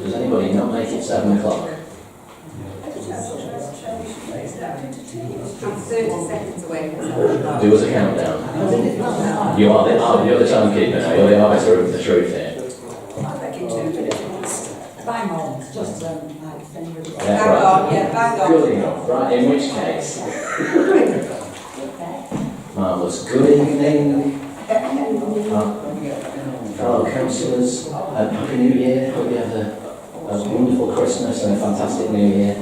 Does anybody not make it 7 o'clock? I'm 30 seconds away. Do us a countdown. You're the timekeeper now, you're the arbiter of the truth here. I reckon 2 minutes. Bang on, just like anybody. Yeah, Bang right. on, yeah, bang on. Good enough, right, in which case. Marvellous. Good evening, fellow councillors. Happy New Year. Hope you have a wonderful Christmas and a fantastic New Year.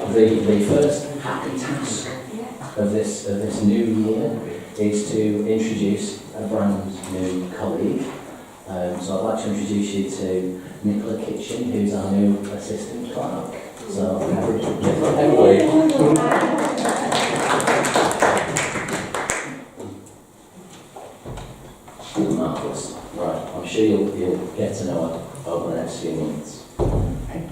The first happy task of this new year is to introduce a brand new colleague. So I'd like to introduce you to Nicola Kitchen, who's our new assistant clerk. So, everybody. Marvellous. Right, I'm sure you'll get to know her over the next few months.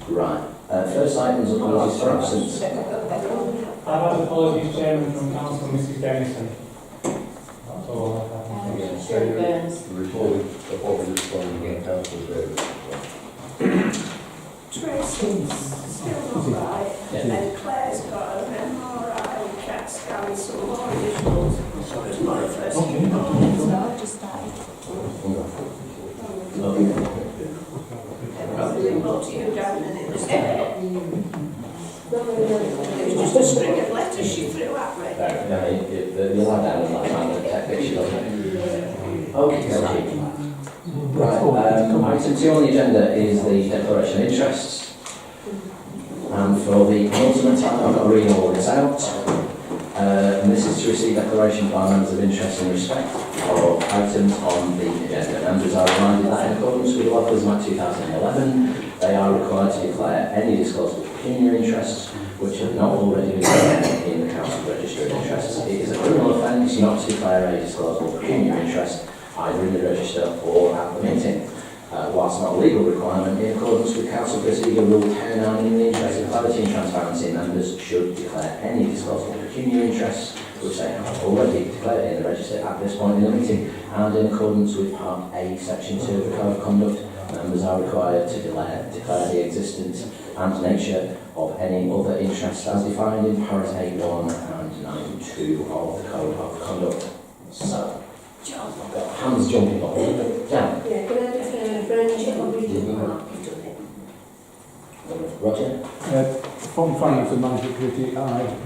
Right, first items of apologies for absence. I've had apologies, Chairman, from Council Mrs. Denison. That's all I've had. Tracy's still not right, and Claire's got an MRI, CAT scan, some more additionals. So it's my first so I've just started. Probably more to you down in it. It was just a string of letters she threw at me. You'll lie down and that kind of tech picture, doesn't it? Okay. Right, item 2 on the agenda is the declaration of interests. And for the penultimate time, I've got to read all this out. And this is to receive declaration by members of interest in respect of items on the agenda. Members are reminded that in accordance with Local Act 2011, they are required to declare any disclosable pecuniary interests which have not already been declared in the Council Register of Interests. It is a criminal offence not to declare a disclosable pecuniary interest either in the register or at the meeting. Whilst not a legal requirement, in accordance with Council Procedure Rule 10.9, in the interest of clarity and transparency, members should declare any disclosable pecuniary interests which they have already declared in the register at this point in the meeting, and in accordance with Part A, Section 2 of the Code of Conduct, members are required to declare the existence and nature of any other interests as defined in Paras 8.1 and 9.2 of the Code of Conduct. So, John. I've got hands jumping up. Jan. Yeah, can I just friendship on Roger. From Finance and Management Committee, I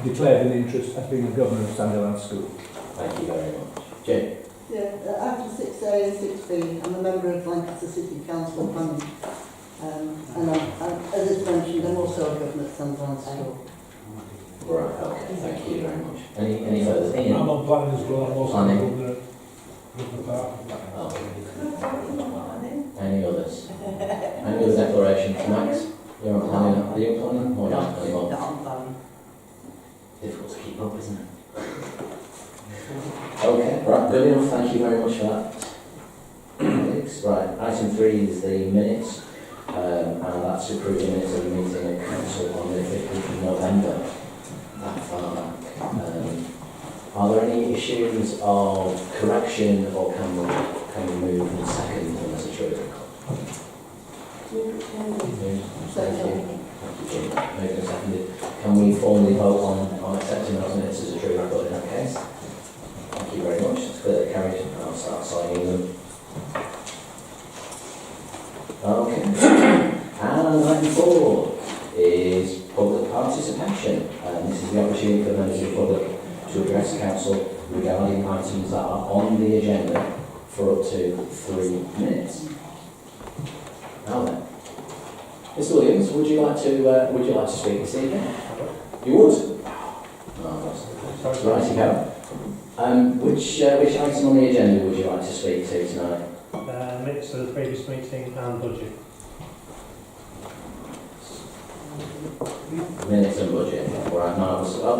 declared an interest as being a governor of Sanderland School. Thank you very much. Jane. Yeah, after 6A and 6B, I'm a member of Lancaster City Council Planning. And as it's mentioned, I'm also a governor at Sanderland School. Right, okay, thank you very much. Any further? I'm on planning as well, I'm also Planning. governor Park. Any others? Any other declarations? Max, you're on planning. Are you on planning or not anymore? Not on plan. Difficult to keep up, isn't it? Okay, right, good enough. Thank you very much for that. Right, item 3 is the minutes, and that's to approve the minutes of the meeting at Council on the 15th of November. That far back. Are there any issues of correction, or can we move in second unless it's really difficult? Thank you. Moved and seconded. Can we formally vote on accepting those minutes as a true record in that case? Thank you very much. It's clearly carried. I'll start signing them. Okay. And item 4 is public participation. This is the opportunity for members of the public to address council regarding items that are on the agenda for up to 3 minutes. Now then, Mr. Williams, would you like to speak this evening? You would. Right, you go. Which item on the agenda would you like to speak to tonight? Minutes of the previous meeting and budget. Minutes and budget. All right, marvellous. Well,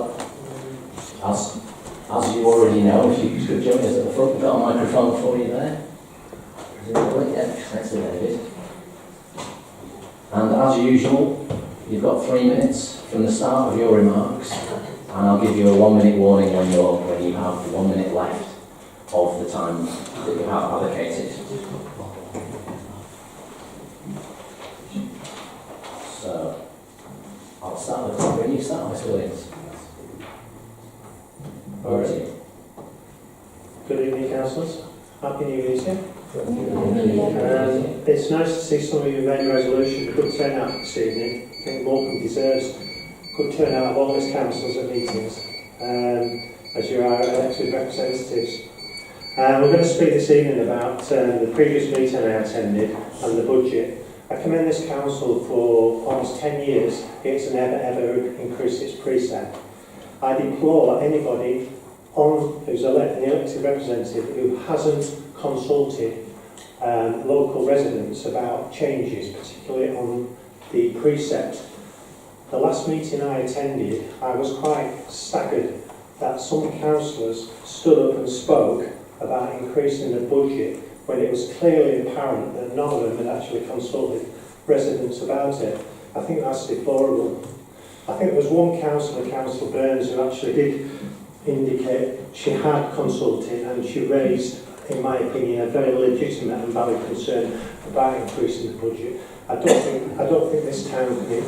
as you already know, if you could join us at the front, we've got a microphone for you there. Yeah, thanks to David. And as usual, you've got 3 minutes from the start of your remarks, and I'll give you a 1-minute warning when you have 1 minute left of the time that you have allocated. So, I'll start with Rob. When you start, Mr. Williams. Over to you. Good evening, councillors. Happy New Year to you. It's nice to see some of you made a resolution. Good turnout this evening. I think Morecambe deserves good turnout of all its councils and meetings, as you are elected representatives. We're going to speak this evening about the previous meeting I attended and the budget. I commend this council for almost 10 years. It's never ever increased its precept. I deplore anybody who's an elected representative who hasn't consulted local residents about changes, particularly on the precept. The last meeting I attended, I was quite staggered that some councillors stood up and spoke about increasing the budget when it was clearly apparent that none of them had actually consulted residents about it. I think that's deplorable. I think there was one councillor, Councillor Burns, who actually did indicate she had consulted and she raised, in my opinion, a very legitimate and valid concern about increasing the budget. I don't think this town can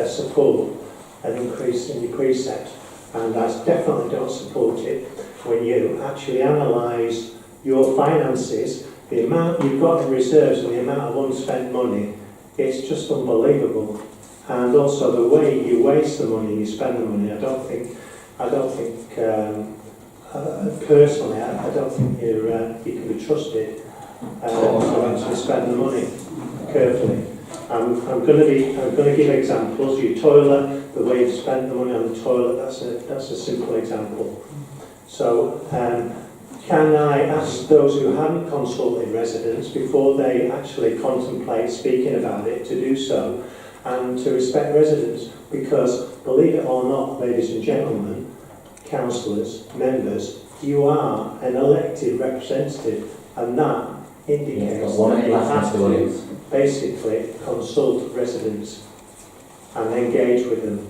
support an increase in the precept, and I definitely don't support it when you actually analyse your finances, the amount you've got in reserves and the amount of unspent money. It's just unbelievable. And also the way you waste the money, you spend the money. I don't think personally, I don't think you can be trusted to actually spend the money carefully. I'm going to give examples. Your toilet, the way you spend the money on the toilet, that's a simple example. So, can I ask those who haven't consulted residents before they actually contemplate speaking about it to do so, and to respect residents? Because, believe it or not, ladies and gentlemen, councillors, members, you are an elected representative, and that indicates that you have to basically consult residents and engage with them.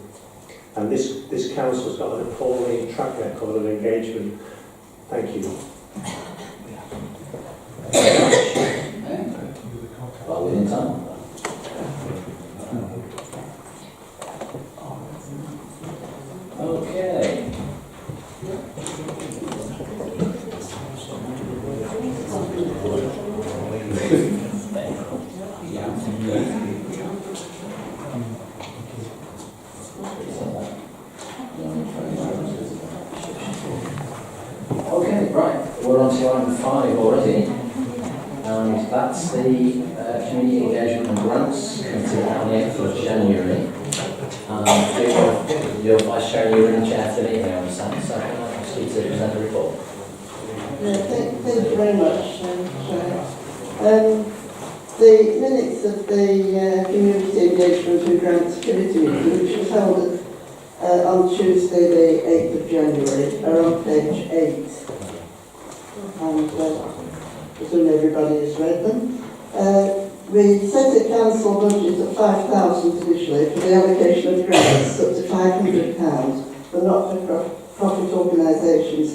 And this council's got an appalling track record of engagement. Thank you. Well, within time. Okay. Okay, right. We're on to item 5 already, and that's the Community Engagement and Grants Committee on the 8th of January. Your Vice Chair, you were in the chair for the meeting, I understand, so can I ask you to present the report? Yeah, thank you very much, Chair. The minutes of the Community Engagement and Grants Committee meeting, which was held on Tuesday the 8th of January, are on page 8. And I presume everybody has read them. We set a council budget of £5,000 initially for the allocation of grants up to £500 for not-for-profit organisations.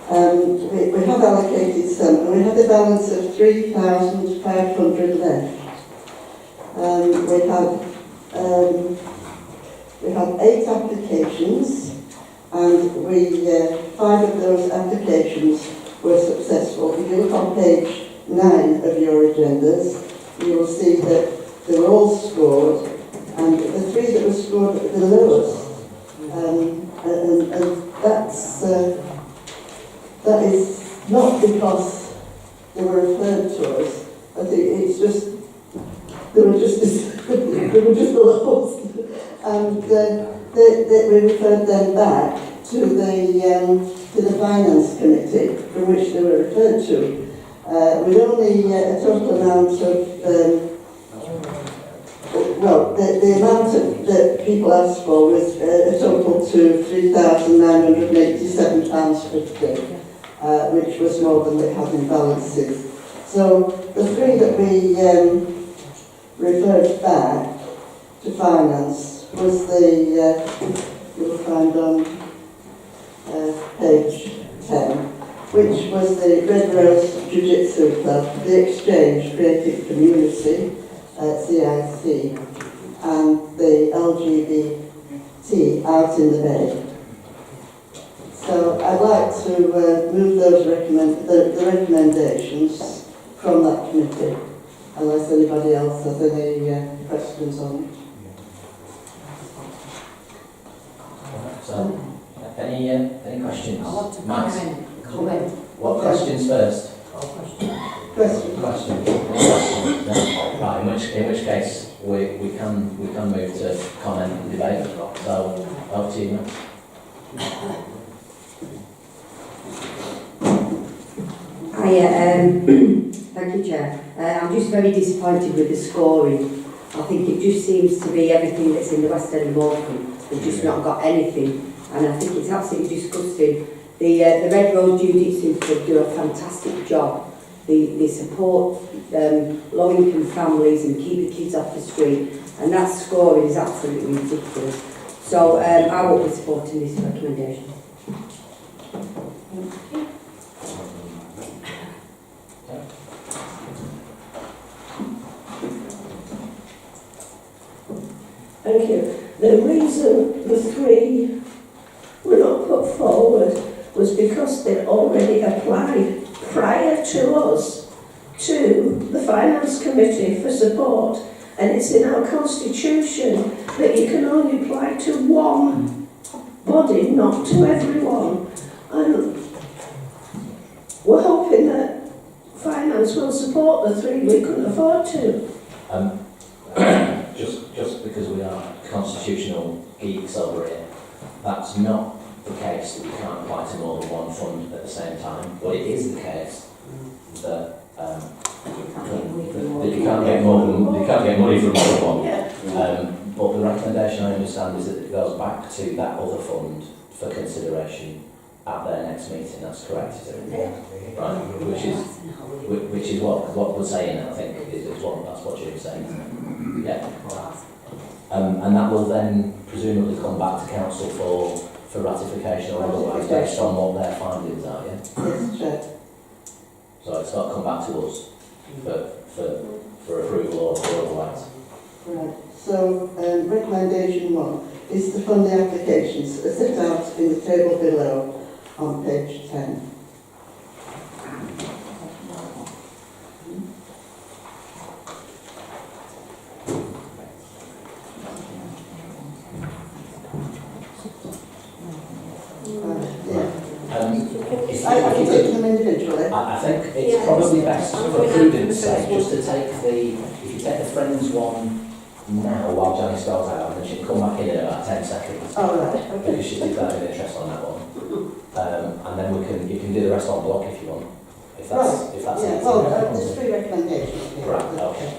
We have allocated some, and we had a balance of 3,500 left. We had 8 applications, and 5 of those applications were successful. If you look on page 9 of your agendas, you will see that they were all scored, and the 3 that were scored the lowest, and that is not because they were referred to us. I think it's just they were just the lowest, and we referred them back to the finance committee from which they were referred to. With only a total amount of, the amount that people asked for was a total to £3,987.50, which was more than we had in balances. So the 3 that we referred back to finance was the, you'll find on page 10, which was the Red Rose Jiu-Jitsu Club, the Exchange Creative Community, CIC, and the LGBT Out in the Bay. So I'd like to move those the recommendations from that committee, unless anybody else has any questions on it. So, any questions? I want to Max? comment. What questions first? Question. Questions? No? Right, in which case we can move to comment and debate. So over to you, Max. Thank you, Chair. I'm just very disappointed with the scoring. I think it just seems to be everything that's in the West End of Morecambe. They've just not got anything, and I think it's absolutely disgusting. The Red Rose Jiu-Jitsu Club do a fantastic job. They support low-income families and keep the kids off the street, and that scoring is absolutely ridiculous. So I won't be supporting this recommendation. Thank you. The reason the three were not put forward was because they'd already applied prior to us to the Finance Committee for support, and it's in our constitution that you can only apply to one body, not to everyone. And we're hoping that Finance will support the three. We couldn't afford to. Just because we are constitutional geeks over here, that's not the case that you can't apply to more than one fund at the same time, but it is the case that you can't get money from more than one. But the recommendation I understand is that it goes back to that other fund for consideration at their next meeting. That's correct, is it? Yeah. Right, which is what we're saying. I think is what that's what you're saying. Yeah. And that will then presumably come back to council for ratification or otherwise based on what their findings are. Yeah. Yes, Chair. So it's not come back to us for approval or otherwise. Right. So recommendation 1 is to fund the applications as set out in the table below on page 10. I can take them individually. I think it's probably best for prudence sake just to take if you take the Friends one now while Janice goes out, and then she can come back in about 10 seconds. Oh, right, okay. Because she's declared an interest on that one. And then you can do the rest on block if you want. If that's Yeah, it. well, there's 3 recommendations here. Right, okay.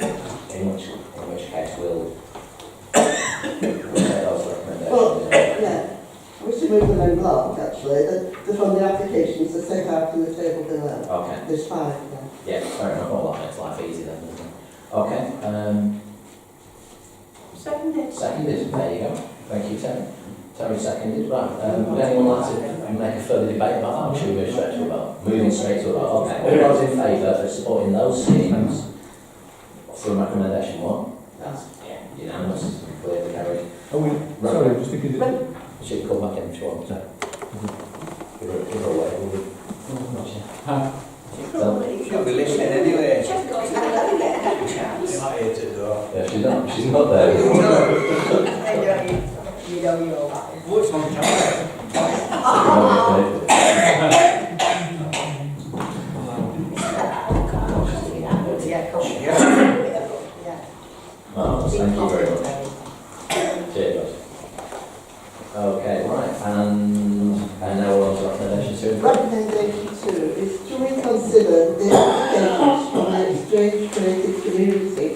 In which case we'll take those recommendations. Well, yeah. I wish to move them in block, actually. The funding applications are set out in the table below. Okay. There's 5 there. Yeah, fair enough. Well, that makes life easy then, doesn't it? Okay. Seconded. Seconded. There you go. Thank you, Terry. Terry seconded. Right. Would anyone like to make a further debate about that? Or should we move straight to a vote? Moving straight to a vote. Okay. All those in favour of supporting those schemes from recommendation 1? That's unanimous. Clearly carried. Sorry, just thinking that... She can come back in if you want to. Give her away, will we? She'll be listening anyway. Check goes, I don't get a chance. You're not here to go. Yeah, she's not there. You know you're all right. What's on time? Oh, thank you very much. Cheers. Okay, right, and now we're on to recommendation 2. Recommendation 2 is to reconsider the applications from the Exchange Creative Community,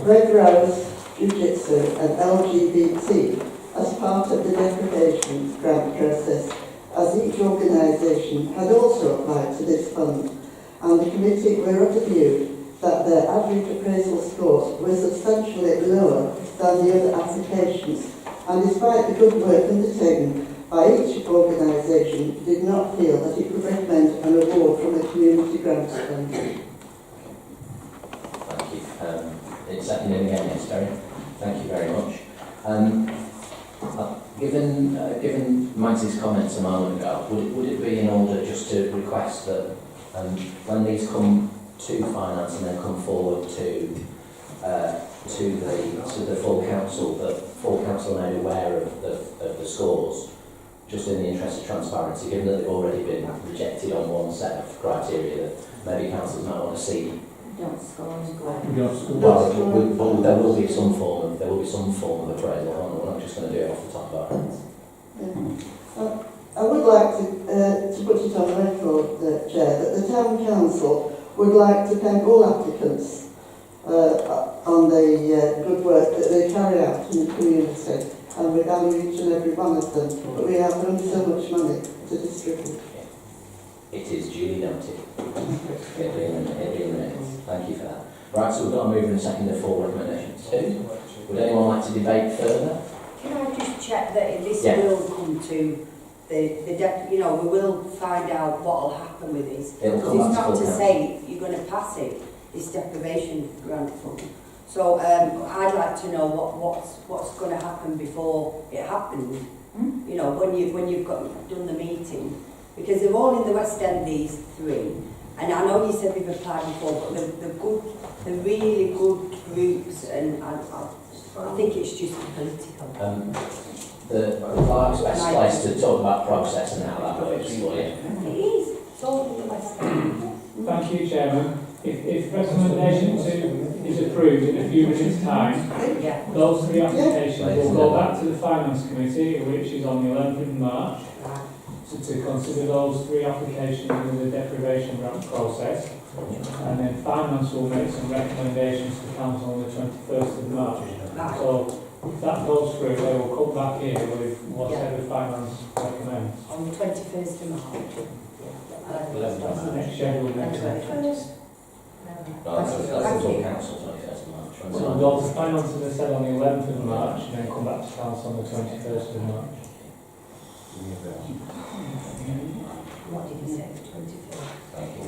Red Rose, Jiu-Jitsu and LGBT as part of the deprivation grant process, as each organisation had also applied to this fund, and the committee were of the view that their average appraisal scores were substantially lower than the other applications, and despite the good work undertaken by each organisation did not feel that it could recommend an award from a community grants fund. Thank you. It's seconded again, yes, Terry. Thank you very much. Given Max's comments a moment ago, would it be in order just to request that when these come to finance and then come forward to the full council, that full council are made aware of the scores, just in the interest of transparency, given that they've already been rejected on one set of criteria, that maybe councils might want to see. Well, there will be some form of appraisal. We're not just going to do it off the top of our heads. I would like to put it on record, Chair, that the Town Council would like to thank all applicants on the good work that they carry out in the community, and we value each and every one of them, but we have only so much money to distribute. It is duly noted. Thank you for that. Right, so we've got a mover and seconder for recommendation 2. Would anyone like to debate further? Can I just check that this Yeah. will come to we will find out what will happen with this. It'll come It's back to not full to council. say you're going to pass it, this deprivation grant fund. So I'd like to know what's going to happen before it happens. You know, when you've done the meeting, because they're all in the West End, these 3. And I know you said we've applied before, but they're really good groups, and I think it's just political. The clerk's best place to talk about process and how that works for you. It is. It's all in the West End. Thank you, Chairman. If recommendation 2 is approved in a few minutes' time, Yeah. those 3 applications will go back to the Finance Committee, which is on the 11th of March, to consider those 3 applications in the deprivation grant process. And then Finance will make some recommendations to Council on the 21st of March. So if that goes through, they will come back here with whatever Finance recommends. On the 21st of March. That's the next schedule. No, that's the full council, 21st of March. So we'll go to Finance, as I said, on the 11th of March, and then come back to Council on the 21st of March. What did you say? 21st? Thank you.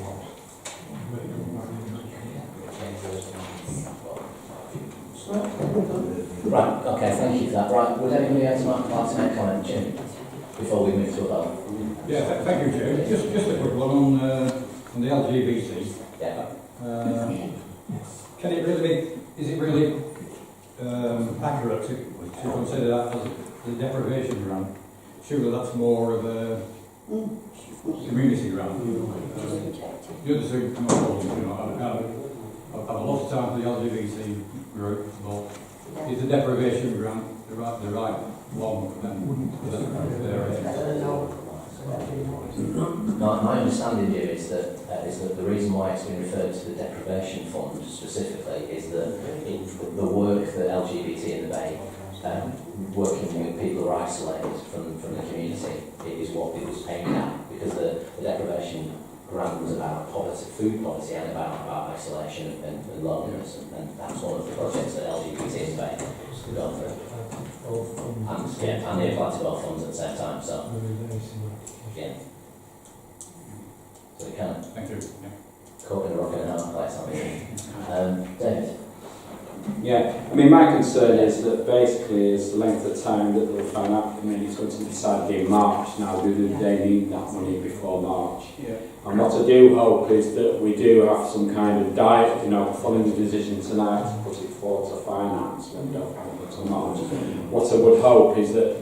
Right, okay, thank you for that. Right, would anybody else like to make a comment, Jim, before we move to a vote? Yeah, thank you, Chair. Just a quick one on the LGBT. Yeah. Can it really be, is it really accurate to consider that as a deprivation grant? Surely that's more of a community grant. The other two, I'm not holding, I've had a lot of time for the LGBT group, but is the deprivation grant the right one for them? My understanding here is that the reason why it's been referred to the deprivation fund specifically is that the work that LGBT in the Bay, working with people who are isolated from the community, is what it was aimed at, because the deprivation grant was about poverty, food poverty, and about isolation and loneliness, and that's one of the projects that LGBT in the Bay has gone through. And they apply to both funds at the same time, so yeah. So we can. Thank you. Caught in a rock and a hard place, aren't we? David? Yeah, I mean, my concern is that basically is the length of time that the finance committee is going to decide in March. Now, do they need that money before March? Yeah. And what I do hope is that we do have some kind of diet, following the decision tonight to put it forward to finance, when we don't have it until March. What I would hope is that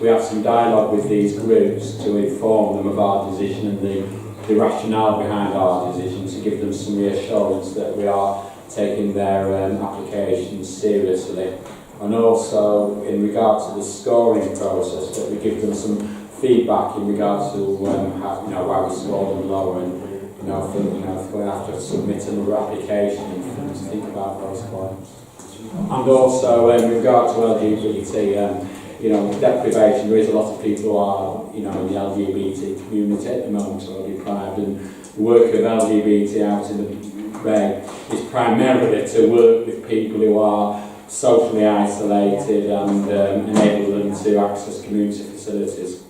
we have some dialogue with these groups to inform them of our decision and the rationale behind our decision, to give them some reassurance that we are taking their applications seriously, and also in regard to the scoring process, that we give them some feedback in regard to why we scored them lower, and if we have to submit another application and to think about those points. And also in regard to LGBT, deprivation, there is a lot of people who are in the LGBT community at the moment who are deprived, and the work of LGBT out in the Bay is primarily to work with people who are socially isolated and enable them to access community facilities facilities,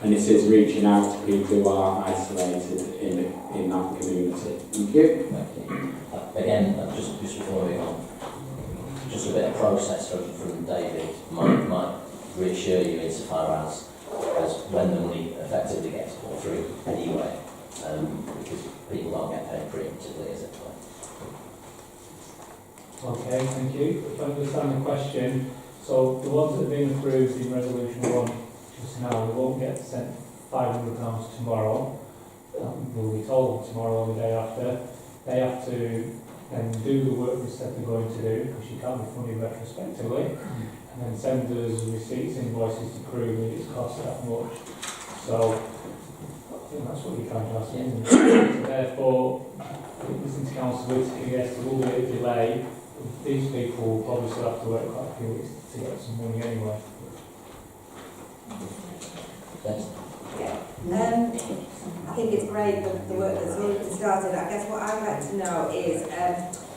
and it is reaching out to people who are isolated in that community. Thank you. Thank you. Again, just before we go on, just a bit of process from David might reassure you insofar as when the money effectively gets put through anyway, because people don't get paid preemptively, is it? Okay, thank you. If I understand the question, so the ones that have been approved in resolution 1 just now, we won't get sent £500 tomorrow. We'll be told tomorrow or the day after. They have to then do the work they said they're going to do, because you can't be funded retrospectively, and then send us receipts, invoices to prove that it's cost that much. So I think that's what you're trying to ask. So therefore, listening to Councillor Whittaker, yes, there will be a delay. These people will probably still have to work quite a few weeks to get some money anyway. Yes. I think it's great the work that's already started. I guess what I'd like to know is,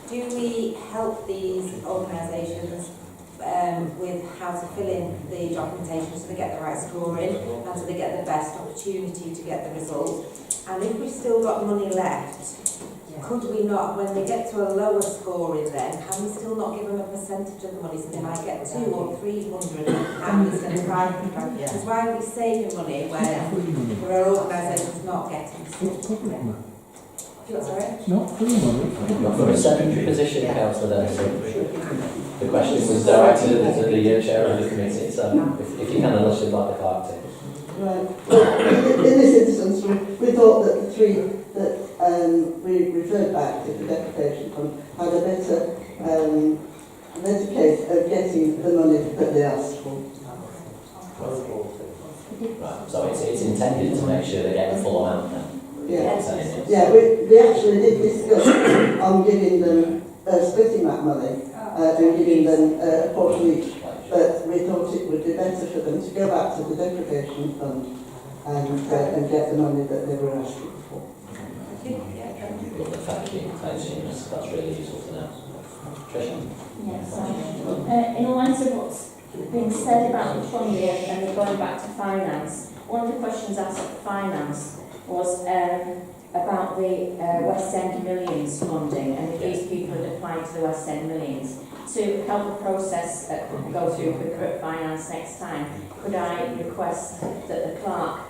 do we help these organisations with how to fill in the documentation so they get the right scoring and so they get the best opportunity to get the result? And if we've still got money left, could we not, when they get to a lower scoring then, can we still not give them a percentage of the money, so they might get 200 or 300 and instead of 500? Because why are we saving money when there are organisations not getting stuff? Sorry? It's not free money. From a secondary position, Councillor Denison, the question was directed to the chair of the committee, so if you can, unless you'd like the clerk to. Right. Well, in this instance, we thought that the three that we referred back to the deprivation fund had a better case of getting the money that they asked for. Right, so it's intended to make sure they get the full amount then? Yeah, yeah, we actually did discuss on giving them, splitting that money and giving them a portion each. But we thought it would be better for them to go back to the deprivation fund and get the money that they were asking for. Thank you. That's really useful to know. Tricia? Yes, in light of what's been said about the funding and going back to finance, one of the questions asked at finance was about the West End Millions funding, and if these people had applied to the West End Millions. To help the process go through quicker at finance next time, could I request that the clerk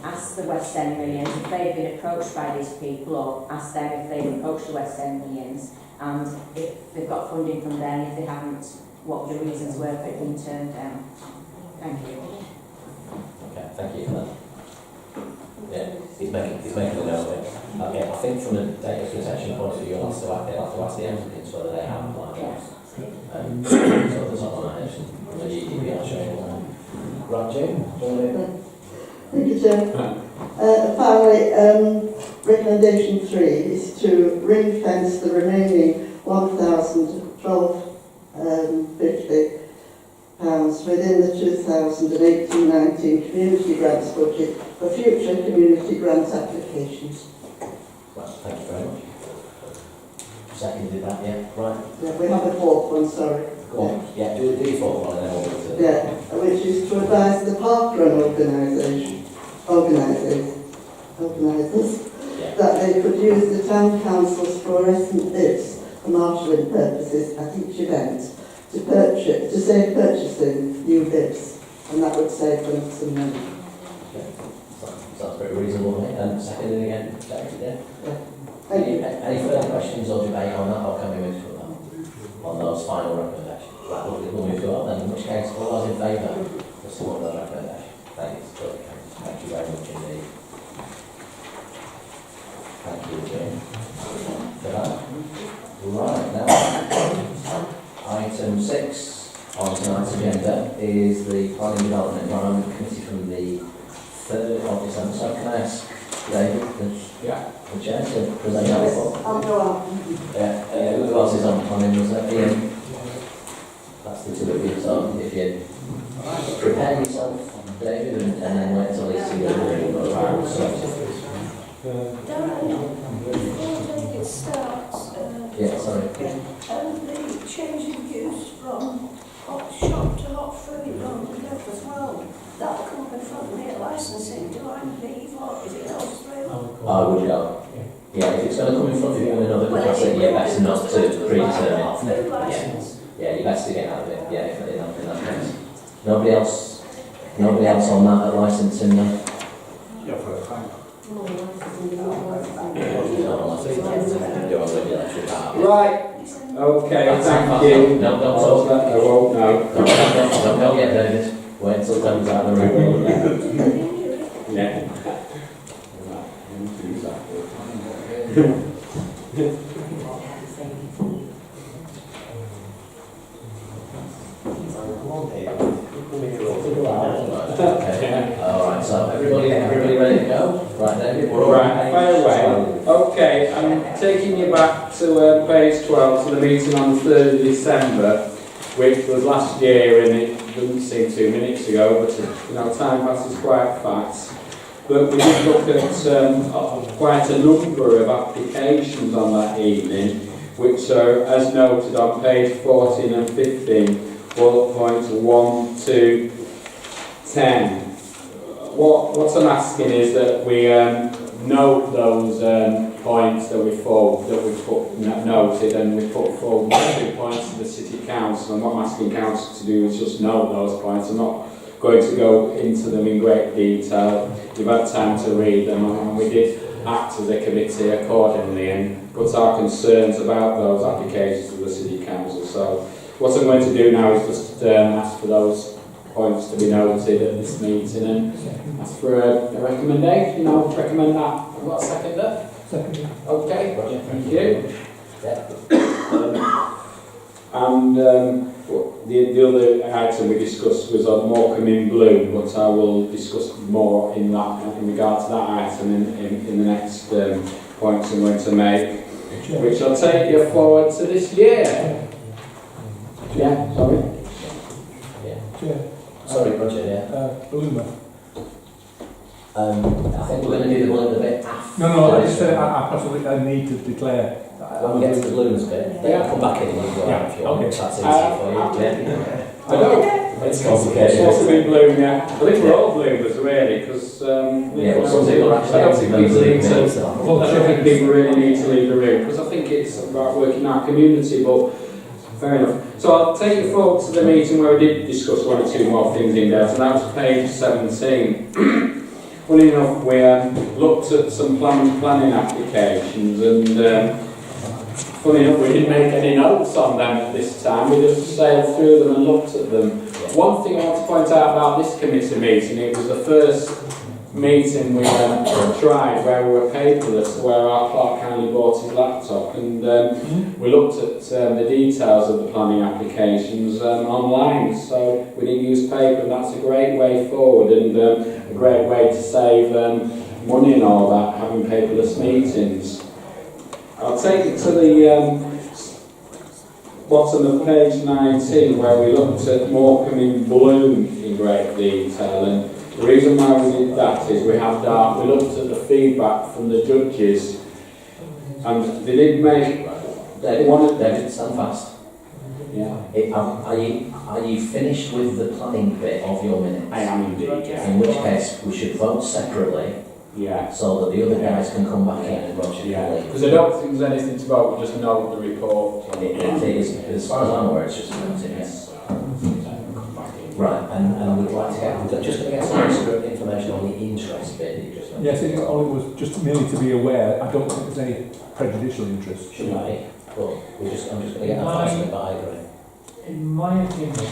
ask the West End Millions if they've been approached by these people, or ask them if they've approached the West End Millions, and if they've got funding from them, if they haven't, what the reasons were for it being turned down. Thank you. Okay, thank you for that. Yeah, he's making a note of it. Okay, I think from a data protection point of view, you'll have to ask the applicants whether they have applied. So there's not on that, from a GDPR showing. Right, Jane, do you want to? Thank you, Chair. Finally, recommendation 3 is to ring fence the remaining £1,050 within the 2018-19 community grants budget for future community grant applications. Right, thank you very much. Seconded that, yeah, right. Yeah, we have a fourth one, sorry. Go on. Yeah, do the fourth one and then we'll go to Yeah, which is to advise the parkrun organisers that they could use the town council's fluorescent bibs for marshalling purposes at each event to save purchasing new bibs, and that would save them some money. Okay. Sounds pretty reasonable, mate. And seconded again, yeah. Thank you. Any further questions or debate on that, or can we move to on those final recommendations? Right, we'll move to that then, in which case, all those in favour of support those recommendations? Thank you very much indeed. Thank you, Jane, for that. Right, now, item 6 on tonight's agenda is the Planning Development Environment Committee from the 3rd of December. So can I ask David, the chair, to present that report? I'll go on. Who else is on planning? Was that Ian? That's the two of you, so if you prepare yourself, David, and then wait until he's together and go around. Before David starts, Yeah, sorry. the change of use from hot shop to hot food on the left as well. company licensing, do I leave or is it all through? I would go. Yeah, if it's going to come in front of you in another capacity, you're best not to predetermine. Yeah, you're best to get out of it. Yeah, in that case. Nobody else on that at licensing then? Yeah, for a time. Right. Okay, thank you. No, don't talk about I won't know. Don't get nervous. Wait until Tom's out of the room. Yeah. Okay. Alright, so everybody ready to go? Right, David, we're all Right, fire away. Okay, I'm taking you back to page 12, to the meeting on the 3rd of December, which was last year, and it doesn't seem 2 minutes ago, but time passes quite fast. But we did look at quite a number of applications on that evening, which are, as noted on page 14 and 15, bullet points 1 to 10. What I'm asking is that we note those points that we noted, and we put forward 2 points to the City Council. And what I'm asking Council to do is just note those points. I'm not going to go into them in great detail. You've had time to read them, and we did act as a committee accordingly and put our concerns about those applications to the City Council. So what I'm going to do now is just ask for those points to be noted at this meeting and ask for a recommendation. I'll recommend that. I've got a seconder. Second. Okay, Roger. thank you. Yeah. And the other item we discussed was on Morecambe in Bloom, but I will discuss more in regard to that item in the next points I'm going to make, which I'll take you forward to this year. Yeah, sorry. Chair. Sorry, Roger, yeah. Bloomer. I think we're going to do the balloon a bit after. No, I just said I possibly need to declare. When we get to the balloons bit, then come back in and we'll go out if you want. Okay. That's easy for you. Yeah. I know. It's complicated. Morecambe in Bloom, yeah. I think we're all bloomers really, because yeah, well, some people are actually I don't think people need to. Well, I don't think people really need to leave the room, because I think it's about working in our community, but fair enough. So I'll take you forward to the meeting where we did discuss 1 or 2 more things in depth, and that was page 17. Funny enough, we looked at some planning applications, and funny enough, we didn't make any notes on them at this time. We just sailed through them and looked at them. One thing I want to point out about this committee meeting, it was the first meeting we tried where we were paperless, where our clerk kindly bought his laptop, and we looked at the details of the planning applications online, so we didn't use paper, and that's a great way forward and a great way to save money and all that, having paperless meetings. I'll take it to the bottom of page 19 where we looked at Morecambe in Bloom in great detail, and the reason why we did that is we looked at the feedback from the judges, and they did make David, stand fast. Yeah. Are you finished with the planning bit of your minutes? I am indeed, yeah. In which case we should vote separately. Yeah. So that the other guys can come back in and Roger can leave. Because I don't think there's anything to vote, we just note the report. It is, as far as I'm aware, it's just a noting, yes. Right, and I would like to we're just going to get some extra information on the interest bit that you just mentioned. Yes, all it was just merely to be aware. I don't think there's any prejudicial interest. Should I? Well, I'm just going to get that first, but I agree. In my opinion,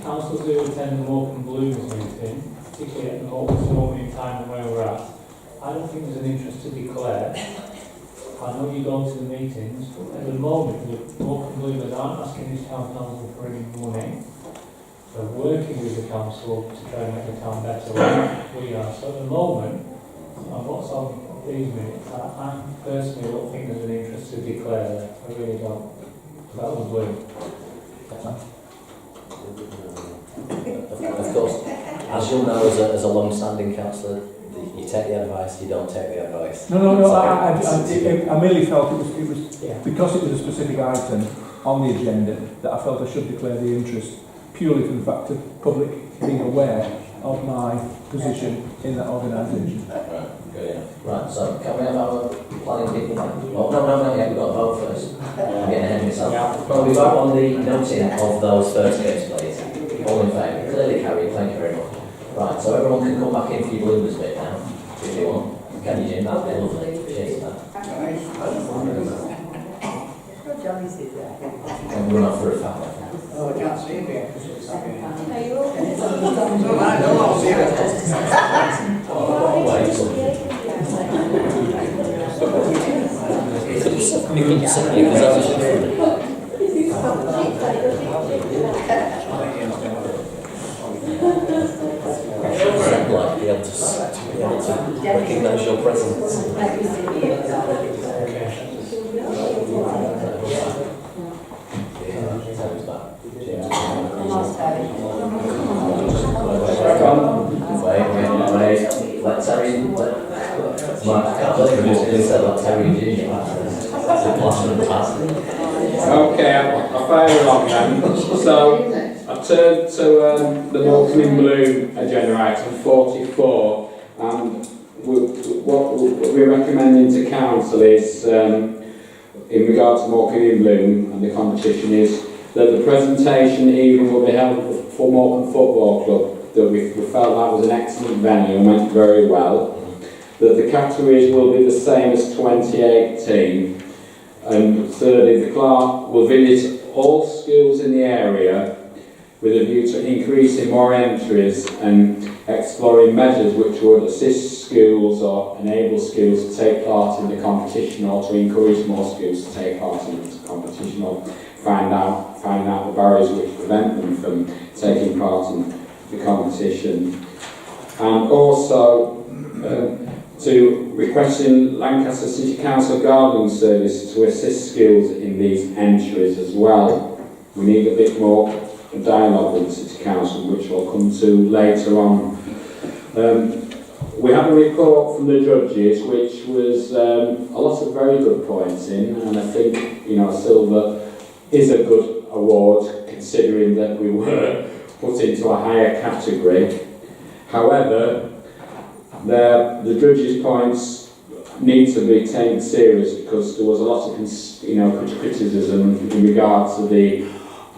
councils who attend the Morecambe Blooms meeting, particularly at the moment in time and where we're at, I don't think there's an interest to declare. I know you go to the meetings, but at the moment the Morecambe Bloomers aren't asking this town council for any money. They're working with the council to try and make the town better like we are. So at the moment, and what's on these minutes, I personally don't think there's an interest to declare that. I really don't. That was Bloom. Of course, as you'll know as a long-standing councillor, you take the advice, you don't take the advice. No. I merely felt it was because it was a specific item on the agenda that I felt I should declare the interest purely for the fact of public being aware of my position in that organisation. Right, good enough. Right, so can we have our planning people back? Oh, no, yeah, we've got to vote first. I'm getting ahead of myself. Well, we vote on the noting of those first bits, please. All in favour? Clearly carried, thank you very much. Right, so everyone can come back in for your bloomers bit now, if you want. Can you, Jim? That'd be lovely. Cheers, that. And we're off for a family. Oh, I can't see it. Recognise your presence. Wait. Let Terry. Mark, I can't believe you said let Terry do it. Okay, I'll fire along then. So, I've turned to the Morecambe in Bloom agenda item 44, and what we're recommending to council is, in regard to Morecambe in Bloom and the competition, is that the presentation evening will be held for Morecambe Football Club, that we felt that was an excellent venue and went very well, that the categories will be the same as 2018, and thirdly, the clerk will visit all schools in the area with a view to increasing more entries and exploring measures which would assist schools or enable schools to take part in the competition, or to encourage more schools to take part in the competition, or find out the barriers which prevent them from taking part in the competition. And also to requesting Lancaster City Council Gardening Service to assist schools in these entries as well. We need a bit more dialogue with the City Council, which we'll come to later on. We had a report from the judges which was a lot of very good points in, and I think, you know, silver is a good award considering that we were put into a higher category. However, the judges' points need to be taken serious, because there was a lot of criticism in regard to the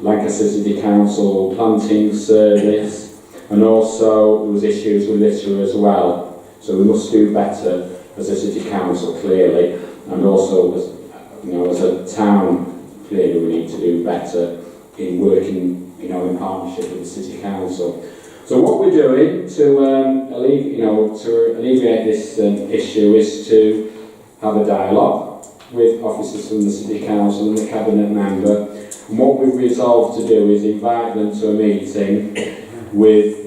Lancaster City Council planting service, and also there was issues with litter as well. So we must do better as a City Council, clearly, and also as a town, clearly we need to do better in working in partnership with the City Council. So what we're doing to alleviate this issue is to have a dialogue with officers from the City Council and the Cabinet member. And what we've resolved to do is invite them to a meeting with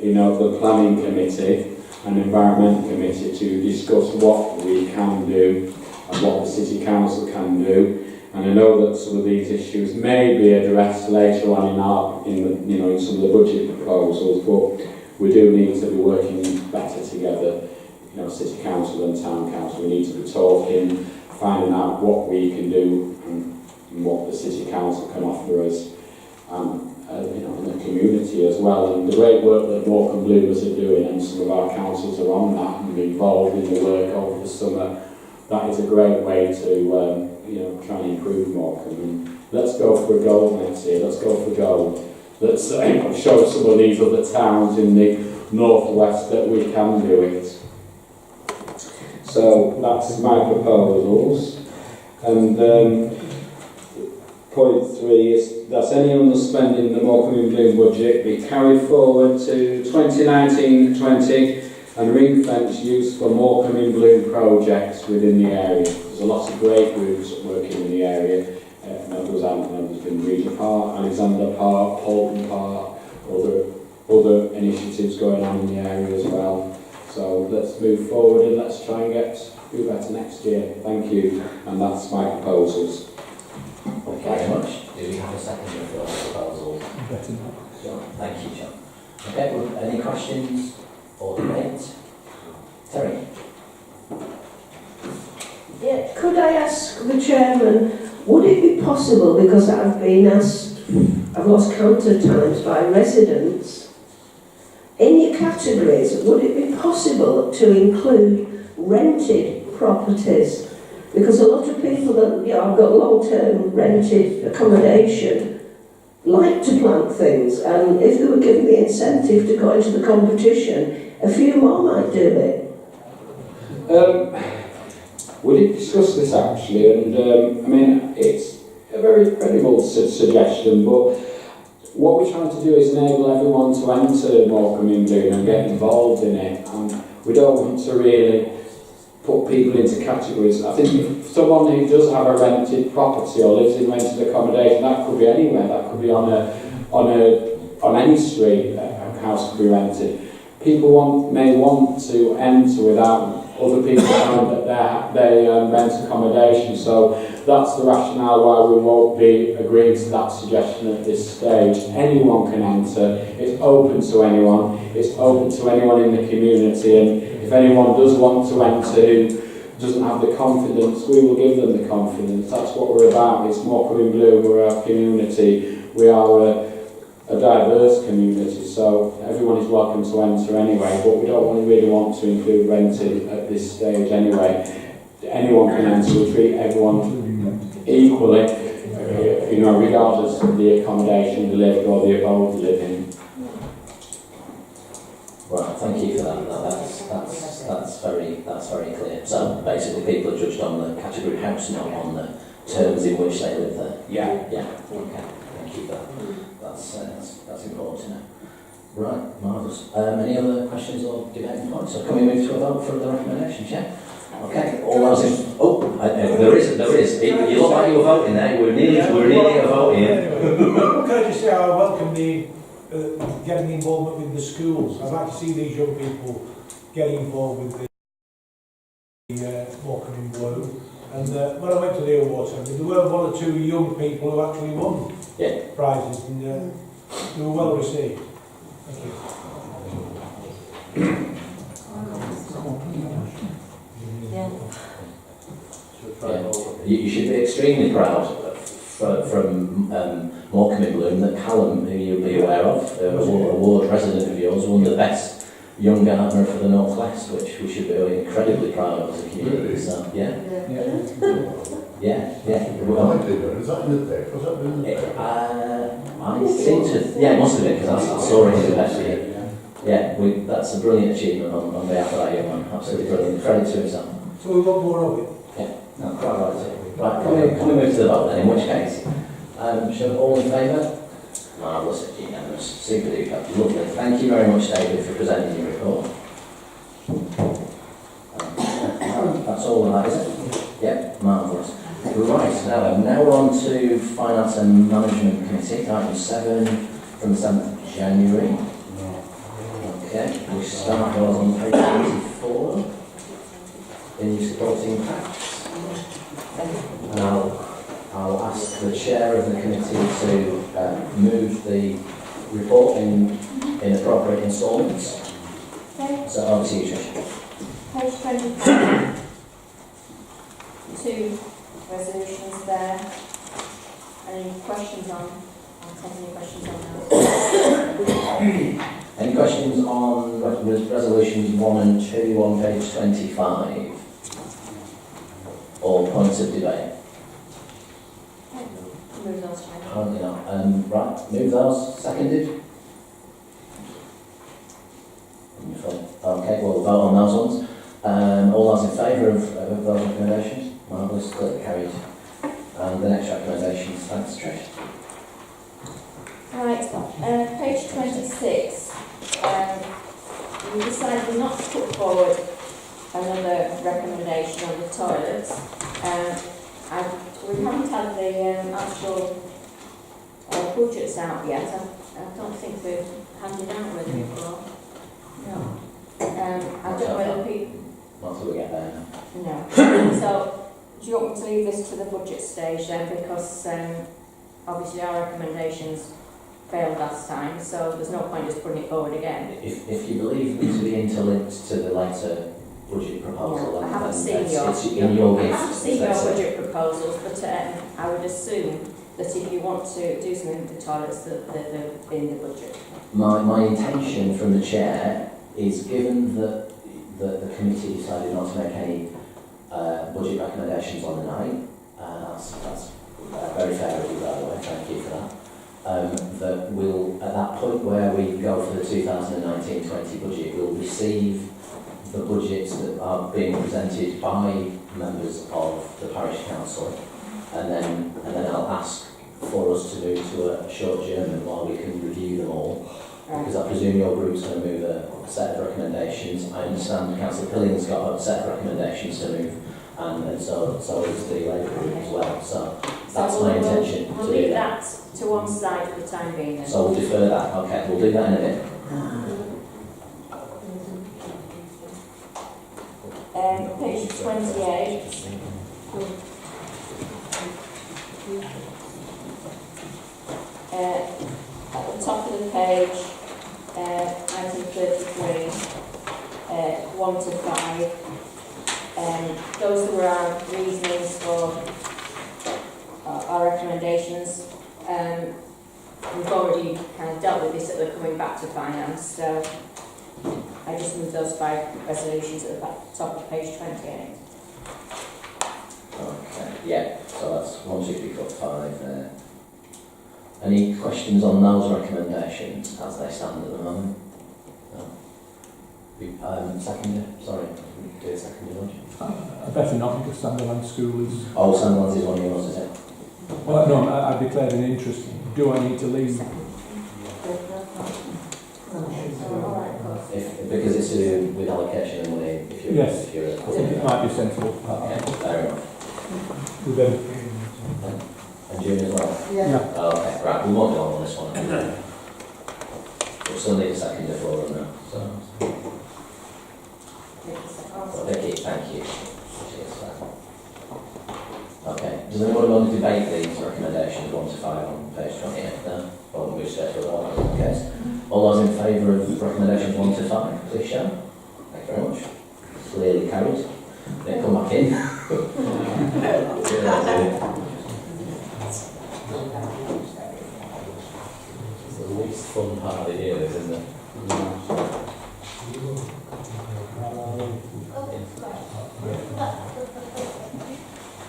the Planning Committee and Environment Committee to discuss what we can do and what the City Council can do. And I know that some of these issues may be addressed later on in some of the budget proposals, but we do need to be working better together, City Council and Town Council. We need to be talking, finding out what we can do and what the City Council can offer us, in the community as well. And the great work that Morecambe Bloomers are doing, and some of our councils are on that and involved in the work over the summer, that is a great way to try and improve Morecambe. And let's go for gold next year. Let's go for gold. Let's show some of these other towns in the northwest that we can do it. So that's my proposals. And point 3 is that any underspending in the Morecambe and Bloom budget be carried forward to 2019-20 and ring-fence use for Morecambe and Bloom projects within the area. There's a lot of great groups working in the area. There's been Regent Park, Alexander Park, Polton Park, other initiatives going on in the area as well. So let's move forward and let's try and do better next year. Thank you. And that's my proposals. Thank you very much. Do we have a second for those proposals? John, thank you, John. Okay, well, any questions or debate? Terry? Yeah, could I ask the chairman, would it be possible, because I've been asked, I've lost count of times by residents, in your categories, would it be possible to include rented properties? Because a lot of people that have got long-term rented accommodation like to plant things, and if they were given the incentive to go into the competition, a few more might do it. We did discuss this actually, and I mean, it's a very credible suggestion, but what we're trying to do is enable everyone to enter Morecambe in Bloom and get involved in it, and we don't want to really put people into categories. I think if someone who does have a rented property or lives in rented accommodation, that could be anywhere, that could be on any street, a house could be rented. People may want to enter without other people knowing that they rent accommodation, so that's the rationale why we won't be agreeing to that suggestion at this stage. Anyone can enter, it's open to anyone, it's open to anyone in the community, and if anyone does want to enter who doesn't have the confidence, we will give them the confidence. That's what we're about. It's Morecambe in Bloom, we're a community, we are a diverse community, so everyone is welcome to enter anyway, but we don't really want to include rented at this stage anyway. Anyone can enter, we treat everyone equally, regardless of the accommodation they live or the abode they live in. Right, thank you for that. That's very clear. So basically, people are judged on the category house, not on the terms in which they live there. Yeah. Yeah. Okay. Thank you for that. That's important to know. Right, marvellous. Any other questions or debating points? So can we move to a vote for the recommendations? Yeah. Okay. All those in. There is. You look like you were voting there. We're nearly a vote here. Can I just say I welcome the getting involvement with the schools. I'd like to see these young people getting involved with the Morecambe in Bloom. And when I went to the awards centre, there were one or two young people who actually won prizes, and they were well received. Thank you. You should be extremely proud from Morecambe in Bloom that Callum, who you'll be aware of, award resident of yours, won the best young gardener for the North West, which we should be incredibly proud of as a community. So yeah. Well, is that in the deck? Was that in the deck? I seem to. Yeah, it must have been because I saw it in the best year. Yeah, that's a brilliant achievement on behalf of that young man. Absolutely brilliant. Credit to himself. So we want more of it. Yeah, no, quite right. Right, can we move to the vote then? In which case, should all in favour? Marvellous, unanimous, super duper, lovely. Thank you very much, David, for presenting your report. That's all of that, is it? Yep, marvellous. Right, now we're on to Finance and Management Committee, item 7 from the 7th of January. Okay, we start on page 24 in supporting facts. And I'll ask the chair of the committee to move the report in appropriate instalments. Okay. So over to you, Trish. Page 25. 2 resolutions there. Any questions on? I'll take any questions on that. Any questions on resolutions 1 and 2 on page 25? Or points of debate? Move those to Apparently not. Right, move those. Seconded? Wonderful. Okay, we'll vote on those ones. All those in favour of those recommendations? Marvellous, clearly carried. And the next recommendations, thanks Trish. Right, page 26. We decided not to put forward another recommendation on the toilets. We haven't had the actual budgets out yet. I don't think we've handed out with it before. No. I don't know whether people... Not till we get there. No. So, do you want me to leave this to the budget stage then? Because obviously our recommendations failed last time, so there's no point just putting it forward again. If you believe them to be interlinked to the later budget proposal, I haven't then seen it's in your gift. I haven't seen your budget proposals, but I would assume that if you want to do something with the toilets, that they're in the budget? My intention from the chair is, given that the committee decided not to make any budget recommendations on the night, that's very fair of you, by the way, thank you for that. That we'll, at that point where we go for the 2019-20 budget, we'll receive the budgets that are being presented by members of the parish council, and then I'll ask for us to move to a short adjournment while we can review them all. Because I presume your group's going to move a set of recommendations. I understand Councillor Pilling's got a set of recommendations to move, and so is the Labour group as well. So that's my intention. We'll leave that to one side for the time being then. So we'll defer that. Okay, we'll do that in a bit. Page 28. At the top of the page, item 33, 1 to 5. Those were our reasonings for our recommendations. We've already kind of dealt with this that we're coming back to finance, so I just moved those 5 resolutions at the top of page 28. Okay, yeah, so that's 1, 2, 3, 4, 5 there. Any questions on those recommendations as they stand at the moment? No. Seconder, sorry, do a seconder, would you? Better not, because Sunderland School is... Oh, Sunderland is one of yours, is it? Well, no, I declared an interest. Do I need to leave? Because it's to do with allocation of money, if you're... Yes, if you're I think it might be sensible. Okay, fair enough. With them. And June as well? Yeah. Oh, okay, right, we won't go on this one. We'll still need a seconder for them now, so... Well, Vicky, thank you. Okay, does anyone want to debate these recommendations 1 to 5 on page 28 there? Or move straight to the one, okay. All those in favour of recommendations 1 to 5, please show. Thank you very much. Clearly carried. Then come back in. It's the least fun part of the year, this, isn't it?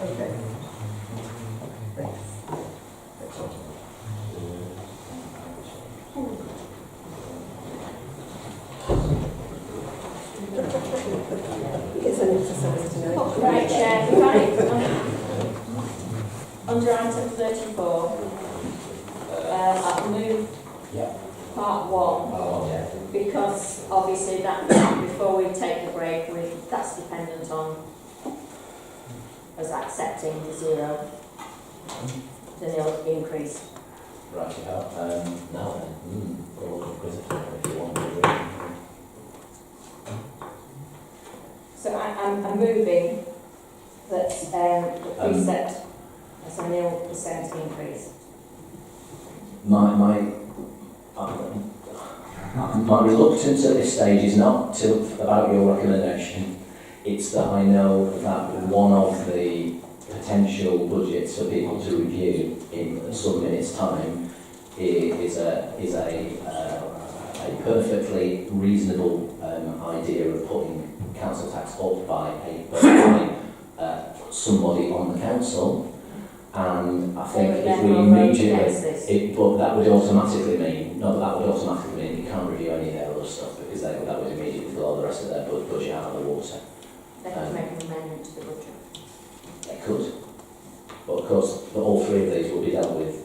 Okay. It's an exercise tonight. Right, Chair, right. Under item 34, I've moved part 1, because obviously that before we take the break, that's dependent on us accepting the 0, the nil increase. Right, now then, go if you want to agree. So I'm moving that we set as a 0% increase. My reluctance at this stage is not about your recommendation. It's that I know that one of the potential budgets for people to review in some minutes' time is a perfectly reasonable idea of putting council tax up by somebody on the council. And I think if we immediately, but that would automatically mean, you can't review any of their other stuff, because that would immediately blow the rest of their budget out of the water. They could make an amendment to the budget. They could. But of course, all 3 of these will be dealt with.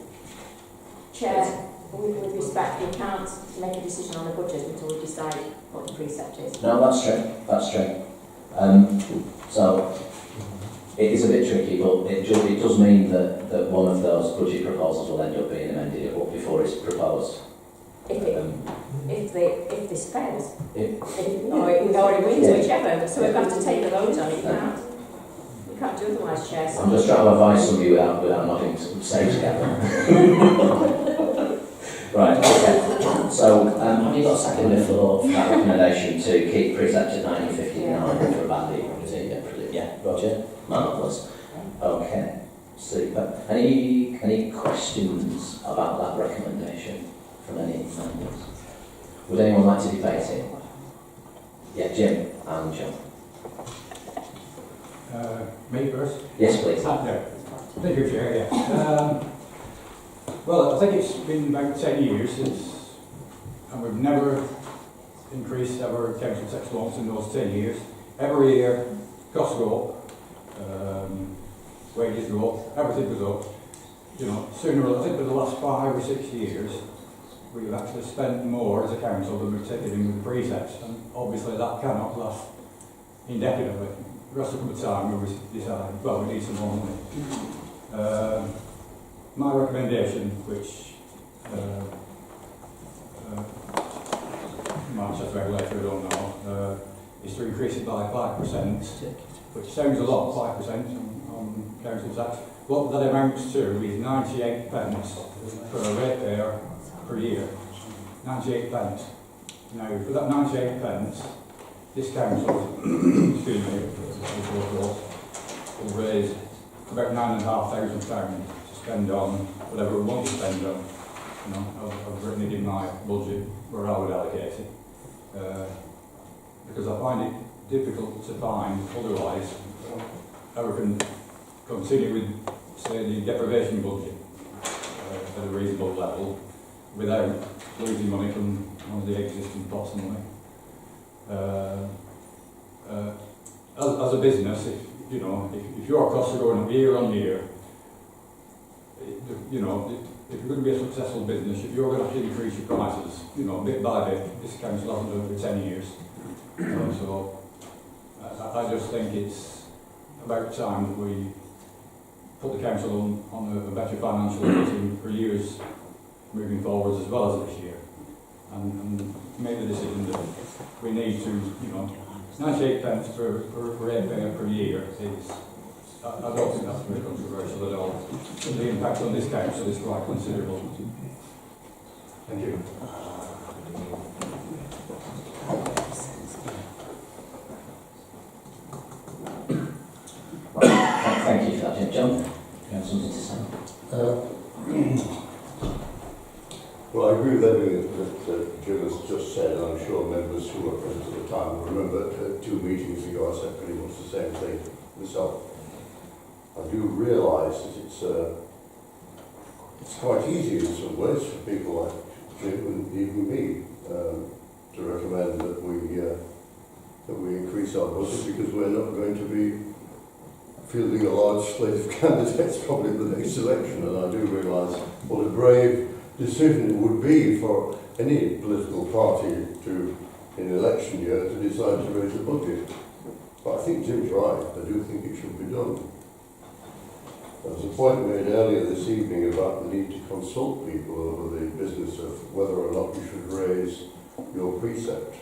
Chair, with respect, we can't make a decision on the budget until we decide what the precept is. No, that's true. So, it is a bit tricky, but it does mean that one of those budget proposals will end up being amended before it's proposed. If this fails, or it wins, whichever, so we've got to take the vote on it. We can't do otherwise, Chair. I'm just trying to advise some of you without nodding sage together. Right, okay. So, have you got a second for that recommendation to keep precept at 1959 for a bandy? Yeah, Roger. Marvellous. Okay. Super. Any questions about that recommendation from any members? Would anyone like to debate it? Yeah, Jim and John. Me first? Yes, please. Yeah. Thank you, Chair, yeah. Well, I think it's been about 10 years since, and we've never increased our council tax once in those 10 years. Every year, costs go up, wages go up, everything goes up. You know, I think for the last 5 or 6 years, we've actually spent more as a council than we've taken in with the precepts, and obviously that cannot last indefinitely. The rest of the time we decide, well, we need some more money. My recommendation, which March as regulator, I don't know, is to increase it by 5%, which sounds a lot, 5% on council tax. What that amounts to is 98 pence per ratepayer per year. 98 pence. Now, for that 98 pence, this council, excuse me, will raise about £9,500 to spend on whatever we want to spend on. You know, I've written it in my budget where I would allocate it. Because I find it difficult to find otherwise how we can continue with, say, the deprivation budget at a reasonable level without losing money from one of the existing pots of money. As a business, if your costs are going up year on year, if you're going to be a successful business, if you're going to have to increase your prices, bit by bit, this council hasn't done it for 10 years. So I just think it's about time that we put the council on a better financial footing for years moving forwards as well as this year, and make the decision that we need to, 98 pence per ratepayer per year is, I don't think that's very controversial at all. And the impact on this council is quite considerable. Thank you. Thank you for that, Jim. John, you have something to say? Well, I agree with everything that Jim has just said, and I'm sure members who were present at the time will remember 2 meetings ago I said pretty much the same thing myself. I do realise that it's quite easy in some ways for people like Jim and even me to recommend that we increase our budget, because we're not going to be fielding a large slate of candidates probably in the next election, and I do realise what a brave decision it would be for any political party to, in election year, to decide to raise the budget. But I think Jim's right. I do think it should be done. There was a point made earlier this evening about the need to consult people over the business of whether or not you should raise your precept.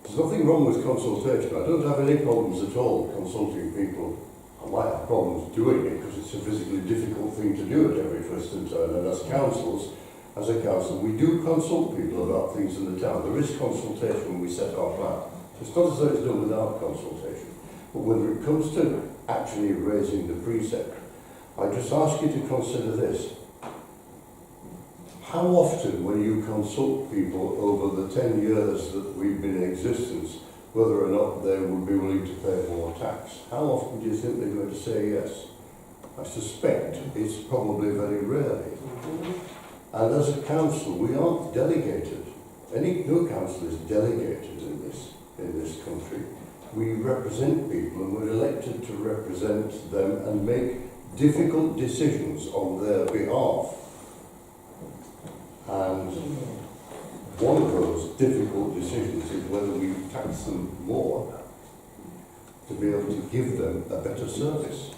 There's nothing wrong with consultation. I don't have any problems at all consulting people. I might have problems doing it because it's a physically difficult thing to do at every twist and turn, and as a council, we do consult people about things in the town. There is consultation when we set our plan. It's not as though it's done without consultation. But when it comes to actually raising the precept, I just ask you to consider this. How often, when you consult people over the 10 years that we've been in existence, whether or not they would be willing to pay more tax, how often do you think they're going to say yes? I suspect it's probably very rarely. And as a council, we aren't delegated. No council is delegated in this country. We represent people, and we're elected to represent them and make difficult decisions on their behalf. And one of those difficult decisions is whether we tax them more to be able to give them a better service.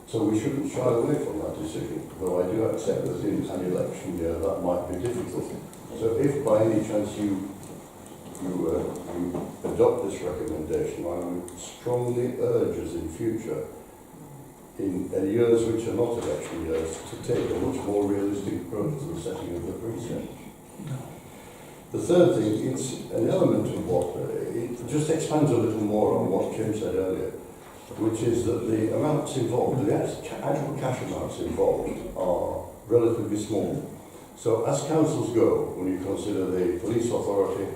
So we shouldn't shy away from that decision, though I do accept that in an election year that might be difficult. So if by any chance you adopt this recommendation, I would strongly urge us in future, in years which are not election years, to take a much more realistic approach to the setting of the precept. The third thing, it's an element of what, it just expands a little more on what Jim said earlier. which is that the amounts involved, the actual cash amounts involved are relatively small. So as councils go, when you consider the police authority,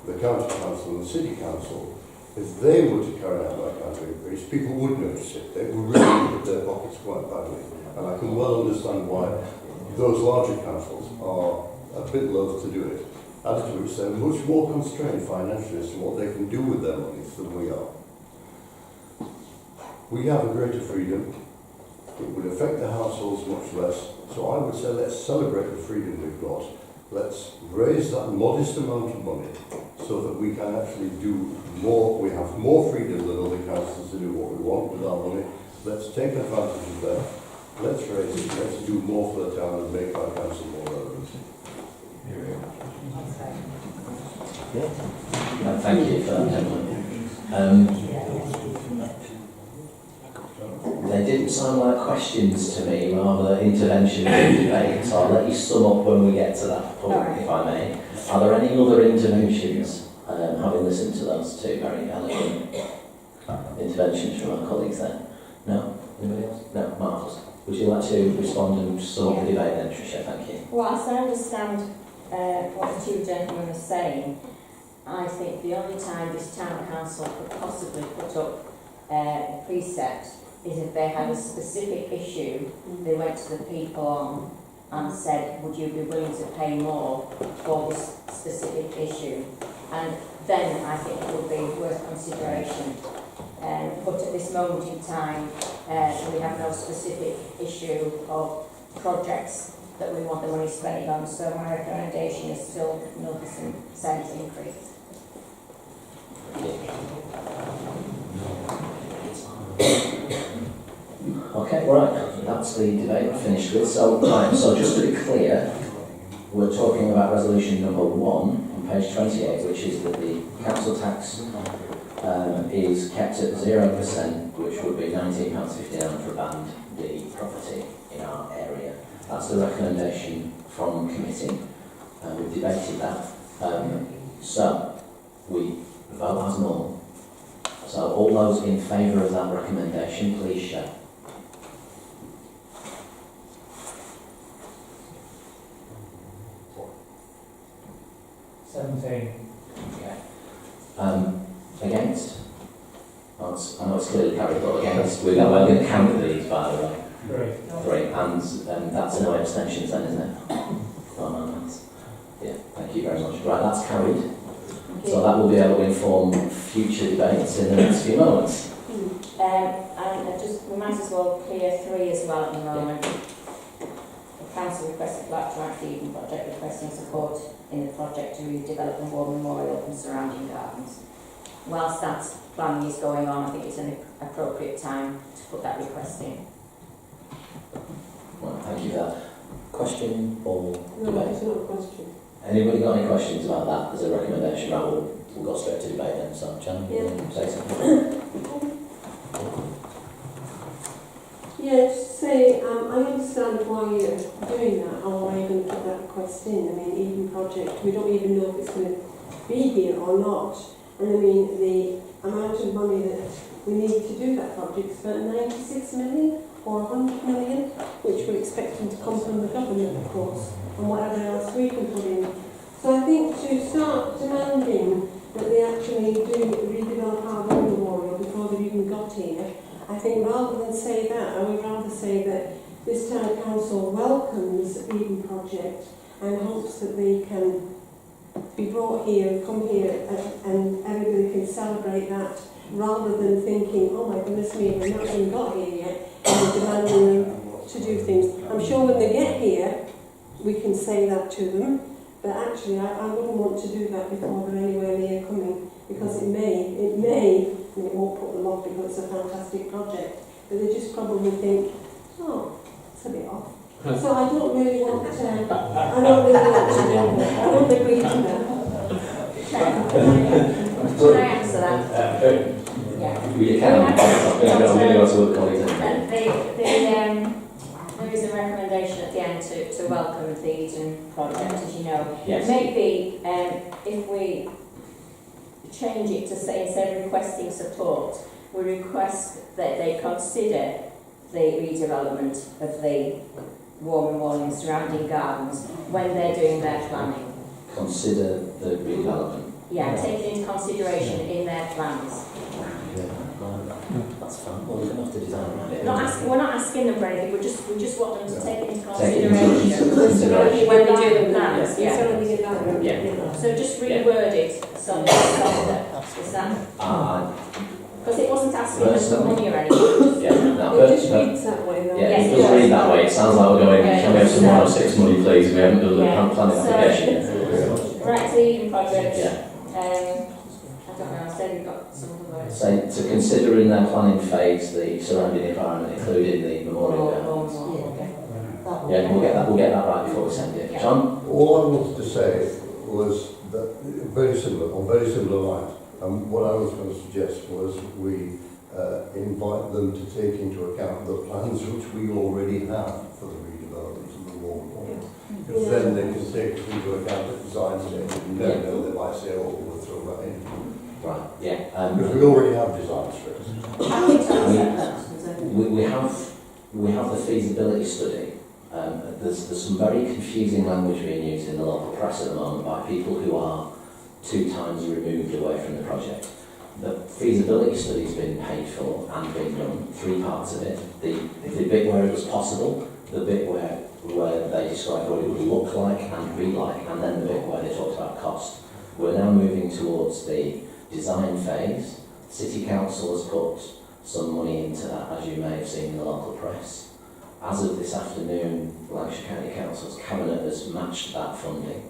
the county council and the city council, if they were to carry out that kind of increase, people would notice it. They would really hit their pockets quite badly. And I can well understand why those larger councils are a bit loath to do it. Added to which they're much more constrained financially as to what they can do with their monies than we are. We have a greater freedom. It would affect the households much less. So I would say let's celebrate the freedom we've got. Let's raise that modest amount of money so that we can actually do more. We have more freedom than other councils to do what we want with our money. Let's take advantage of that. Let's raise it. Let's do more for the town and make our council more relevant. Thank you for that, gentlemen. They didn't sound like questions to me, rather interventions in debate, so I'll let you sum up when we get to that point, if I may. Are there any other interventions, having listened to those two very eloquent interventions from our colleagues there? No? Anybody else? No? Marvellous. Would you like to respond and sum up the debate then, Tricia? Thank you. Well, as I understand what the two gentlemen are saying, I think the only time this town council could possibly put up a precept is if they had a specific issue, they went to the people on and said, would you be willing to pay more for this specific issue? And then I think it would be worth consideration. But at this moment in time, we have no specific issue of projects that we want the money spent on, so my recommendation is still 0% increase. Okay, right, that's the debate finished with. So, right, so just to be clear, we're talking about resolution number 1 on page 28, which is that the council tax is kept at 0%, which would be £19.59 for a band the property in our area. That's the recommendation from committee. We've debated that. So, we vote as normal. So all those in favour of that recommendation, please show. Okay. Against? I know it's clearly carried, but against. We're going to count these, by the way. 3. And that's no abstentions then, isn't it? No, that's, yeah, thank you very much. Right, that's carried. So that will be able to inform future debates in the next few moments. And we might as well clear 3 as well at the moment. The council requested Black Drive Eden project requesting support in the project to redevelop the War Memorial and surrounding gardens. Whilst that planning is going on, I think it's an appropriate time to put that request in. Well, thank you for that. Question or debate? No, it's not a question. Anybody got any questions about that as a recommendation? Right, we'll go straight to debate then. So, Jan, you want to say something? Yeah, just to say, I understand why you're doing that, or why you're going to put that request in. I mean, Eden project, we don't even know if it's going to be here or not. And I mean, the amount of money that we need to do that project is about 96 million or 100 million, which we're expecting to come from the government, of course, and whatever else we can put in. So I think to start demanding that they actually do redevelop our war memorial before they've even got here, I think rather than say that, I would rather say that this town council welcomes the Eden project and hopes that they can be brought here, come here, and everybody can celebrate that, rather than thinking, oh my goodness me, they've not even got here yet, and we're demanding them to do things. I'm sure when they get here, we can say that to them, but actually I wouldn't want to do that before they're anywhere near coming, because it may, and it won't put them off because it's a fantastic project, but they just probably think, oh, it's a bit off. So I don't really want to, I don't really want to do that. I don't think we can do that. Can I answer that? Yeah. You can. I'm going to go to other colleagues. There is a recommendation at the end to welcome the Eden project, as you know. Yes. Maybe if we change it to say, instead of requesting support, we request that they consider the redevelopment of the warm and walling surrounding gardens when they're doing their planning. Consider the redevelopment. Yeah, take it into consideration in their plans. That's fine. Well, we're going to have to design around it. We're not asking them for anything, we just want them to take it into Take it into consideration when they do the plans. It's only the environment. Yeah. So just reword it so it's softer. Is that? Because it wasn't asking us for money or anything. Yeah, no, It just reads that way though. yeah, it does read that way. It sounds like we're going, can we have some 106 money please? We haven't done the planning application yet. Right to the Eden project. Yeah. I don't know, I said we've got some other words. So to consider in their planning phase the surrounding environment, including the memorial gardens. Yeah, we'll get that right before we send it. John? All I wanted to say was that very similar lines. And what I was going to suggest was we invite them to take into account the plans which we already have for the redevelopment of the warm water. Because then they can take into account the design stage. You don't know, they might say, oh, we'll throw that in. Right, yeah. Because we already have designs for it. We have the feasibility study. There's some very confusing language being used in the local press at the moment by people who are 2 times removed away from the project. The feasibility study's been paid for and been done, 3 parts of it. The bit where it was possible, the bit where they described what it would look like and be like, and then the bit where they talked about cost. We're now moving towards the design phase. City Council has put some money into that, as you may have seen in the local press. As of this afternoon, Lancashire County Council's Cabinet has matched that funding.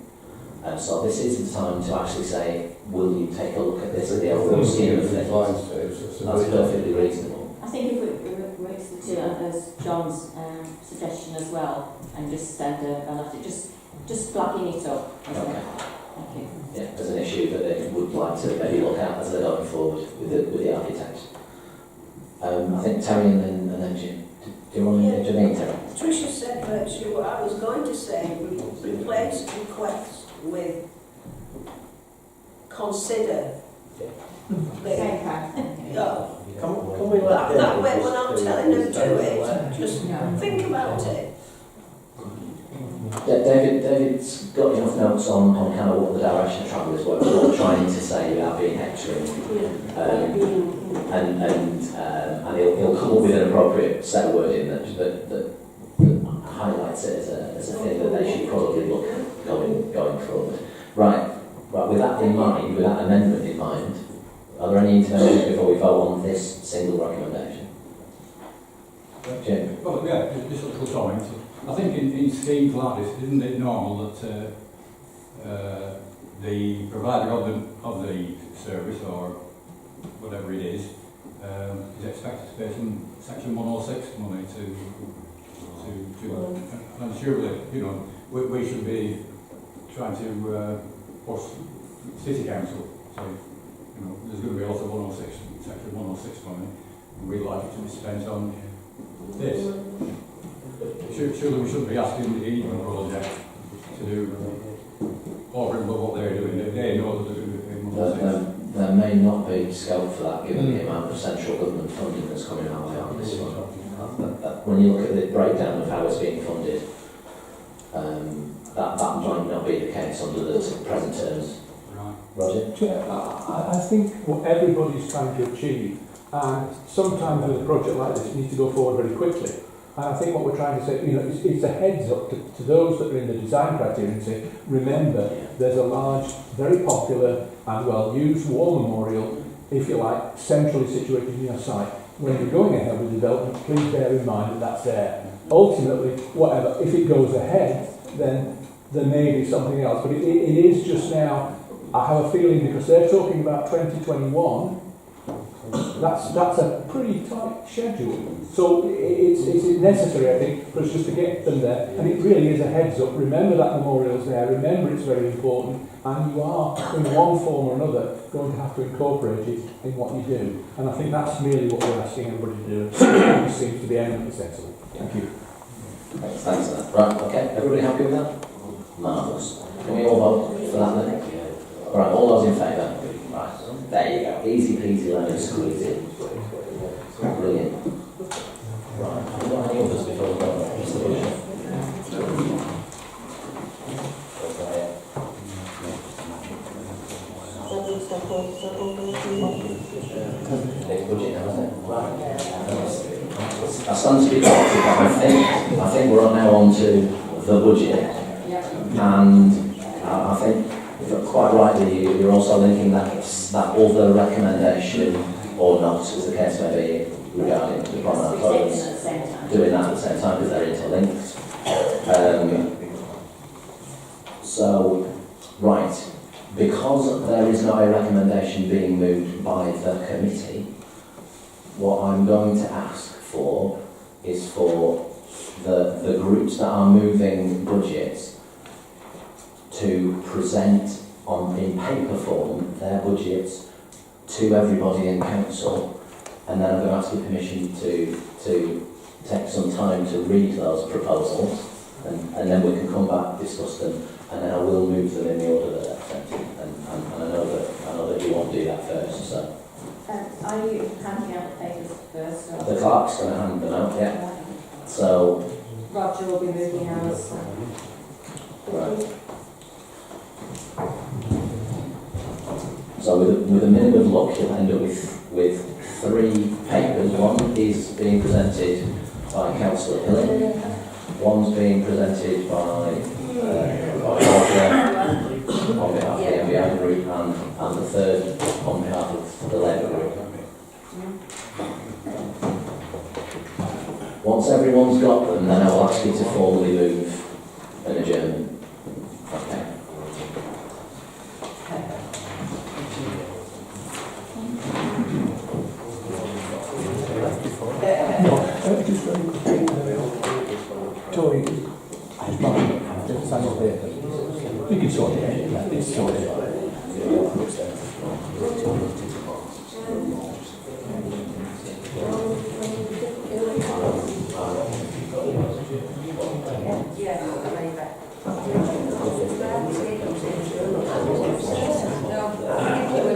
So this is the time to actually say, will you take a look at this at the overall scheme of things? That's perfectly reasonable. I think if we mix the two, as John's suggestion as well, and just send a letter, just flagging it up. Okay. Thank you. Yeah, as an issue that they would like to maybe look at as they're going forward with the architect. I think Terry and then Jim. Do you want to intervene, Terry? Tricia said virtually what I was going to say, replace request with consider. Can we let that way we're not telling them to do it, just think about it. Yeah, David's got enough notes on kind of what the direction of travel is, what we're trying to say without being hectoring. And he'll come up with an appropriate set of wording that highlights it as a thing that they should probably look at going forward. Right, with that in mind, with that amendment in mind, are there any interventions before we vote on this single recommendation? Jim? Well, yeah, just a little comment. I think in schemes like this, isn't it normal that the provider of the service or whatever it is expected to pay some Section 106 money to and surely, you know, we should be trying to push City Council. So, you know, there's going to be also Section 106 money, and we'd like it to be spent on this. Surely we shouldn't be asking the Eden project to do over and above what they're doing. They know that they're going to be paying more. There may not be scope for that given the amount of central government funding that's coming our way on this one. When you look at the breakdown of how it's being funded, that might not be the case under the present terms. Right. Roger? Chair, I think what everybody's trying to achieve, and sometimes with a project like this, you need to go forward very quickly. And I think what we're trying to say, you know, it's a heads up to those that are in the design criteria and say, remember, there's a large, very popular and well-used war memorial, if you like, centrally situated in your site. When you're going ahead with development, please bear in mind that that's there. Ultimately, whatever, if it goes ahead, then there may be something else. But it is just now, I have a feeling, because they're talking about 2021, that's a pretty tight schedule. So it's necessary, I think, for us just to get them there. And it really is a heads up. Remember that memorial's there. Remember it's very important. And you are, in one form or another, going to have to incorporate it in what you do. And I think that's merely what we're asking everybody to do. It seems to be eminently sensible. Thank you. Thanks for that. Right, okay. Everybody happy with that? Marvellous. Can we all vote for that then? Alright, all those in favour? Right, there you go. Easy peasy lemon squeezy. Brilliant. Right, have we got any others before we go on to the budget? It's budget now, isn't it? Right. I stand to be corrected, but I think we're now on to the budget, and I think quite rightly you're also linking that other recommendation, or not, as the case may be, regarding the promenade codes, doing that at the same time because they're interlinked. So, right, because there is no recommendation being moved by the committee, what I'm going to ask for is for the groups that are moving budgets to present in paper form their budgets to everybody in council, and then I'm going to ask your permission to take some time to read those proposals, and then we can come back, discuss them, and then I will move them in the order that they're presented, and I know that you want to do that first. So are you handing out the papers first? Or? The clerk's going to hand them out, yeah. So Roger will be moving ours. right. So with a minimum of luck, you'll end up with 3 papers. One is being presented by Councillor Hillen, one's being presented by Roger on behalf of the MBI group, and the third on behalf of the Labour group. Once everyone's got them, then I'll ask you to formally move an adjournment. Okay. Tory, you can sort it. It's sorted.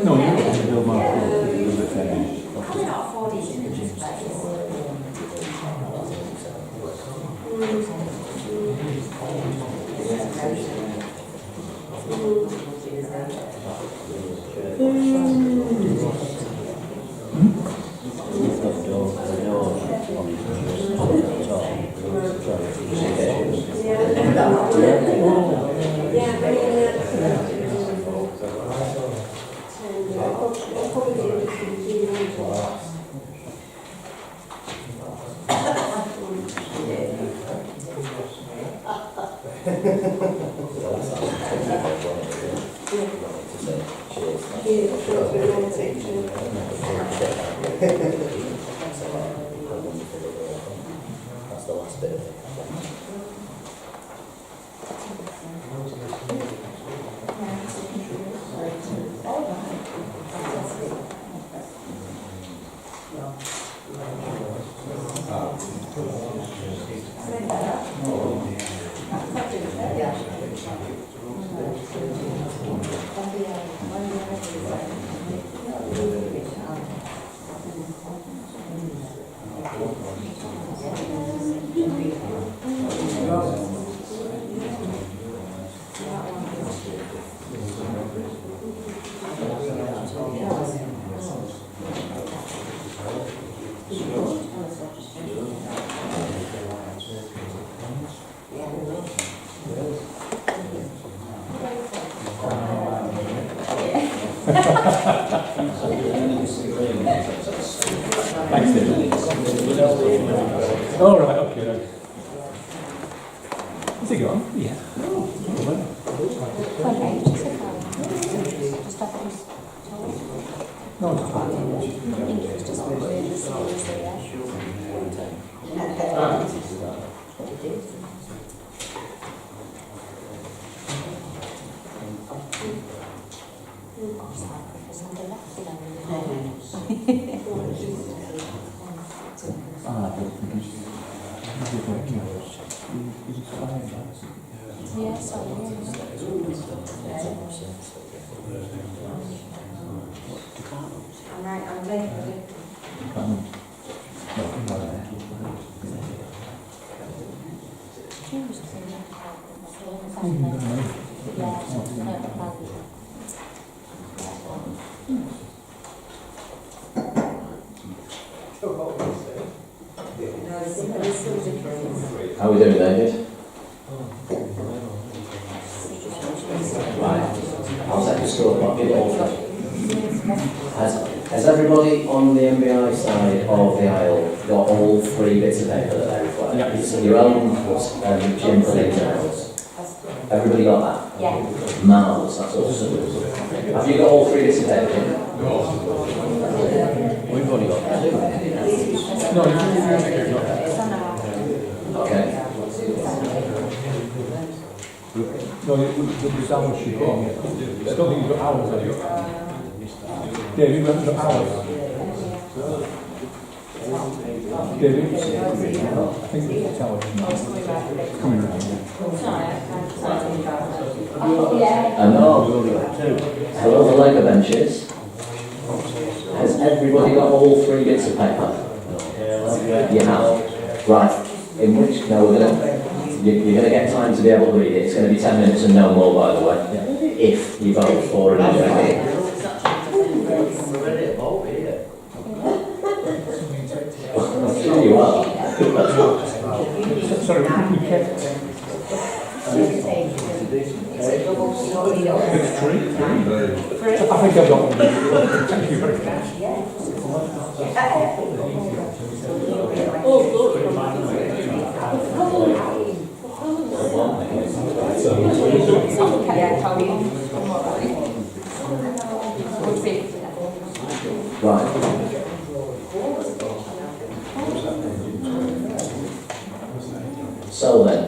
No, you can build my That's the last bit of it. Thanks, David. All right, okay. Right. Is it gone? Yeah. No, it's I'm late. How are we doing, David? Right. I'll take the score. I'll give it all for Has everybody on the MBI side of the aisle got all three bits of paper that they require? Yeah. So your own Jim for the details. Everybody got that? Yeah. Marvellous, that's awesome. Have you got all three bits of paper? We've only got two. No, you Okay. No, the hours sheet on it. I don't think you've got hours, have you? David, you haven't got hours. David? I think it's hours. It's coming around. And we've only got two. So all the Labour benches. Has everybody got all three bits of paper? You have. Right. In which, no, you're going to get time to be able to read it. It's going to be 10 minutes and no more, by the way, if you vote for it. Sure you are. Sorry, we kept... It's three? I think I've got one. Thank you very much. Right. So then,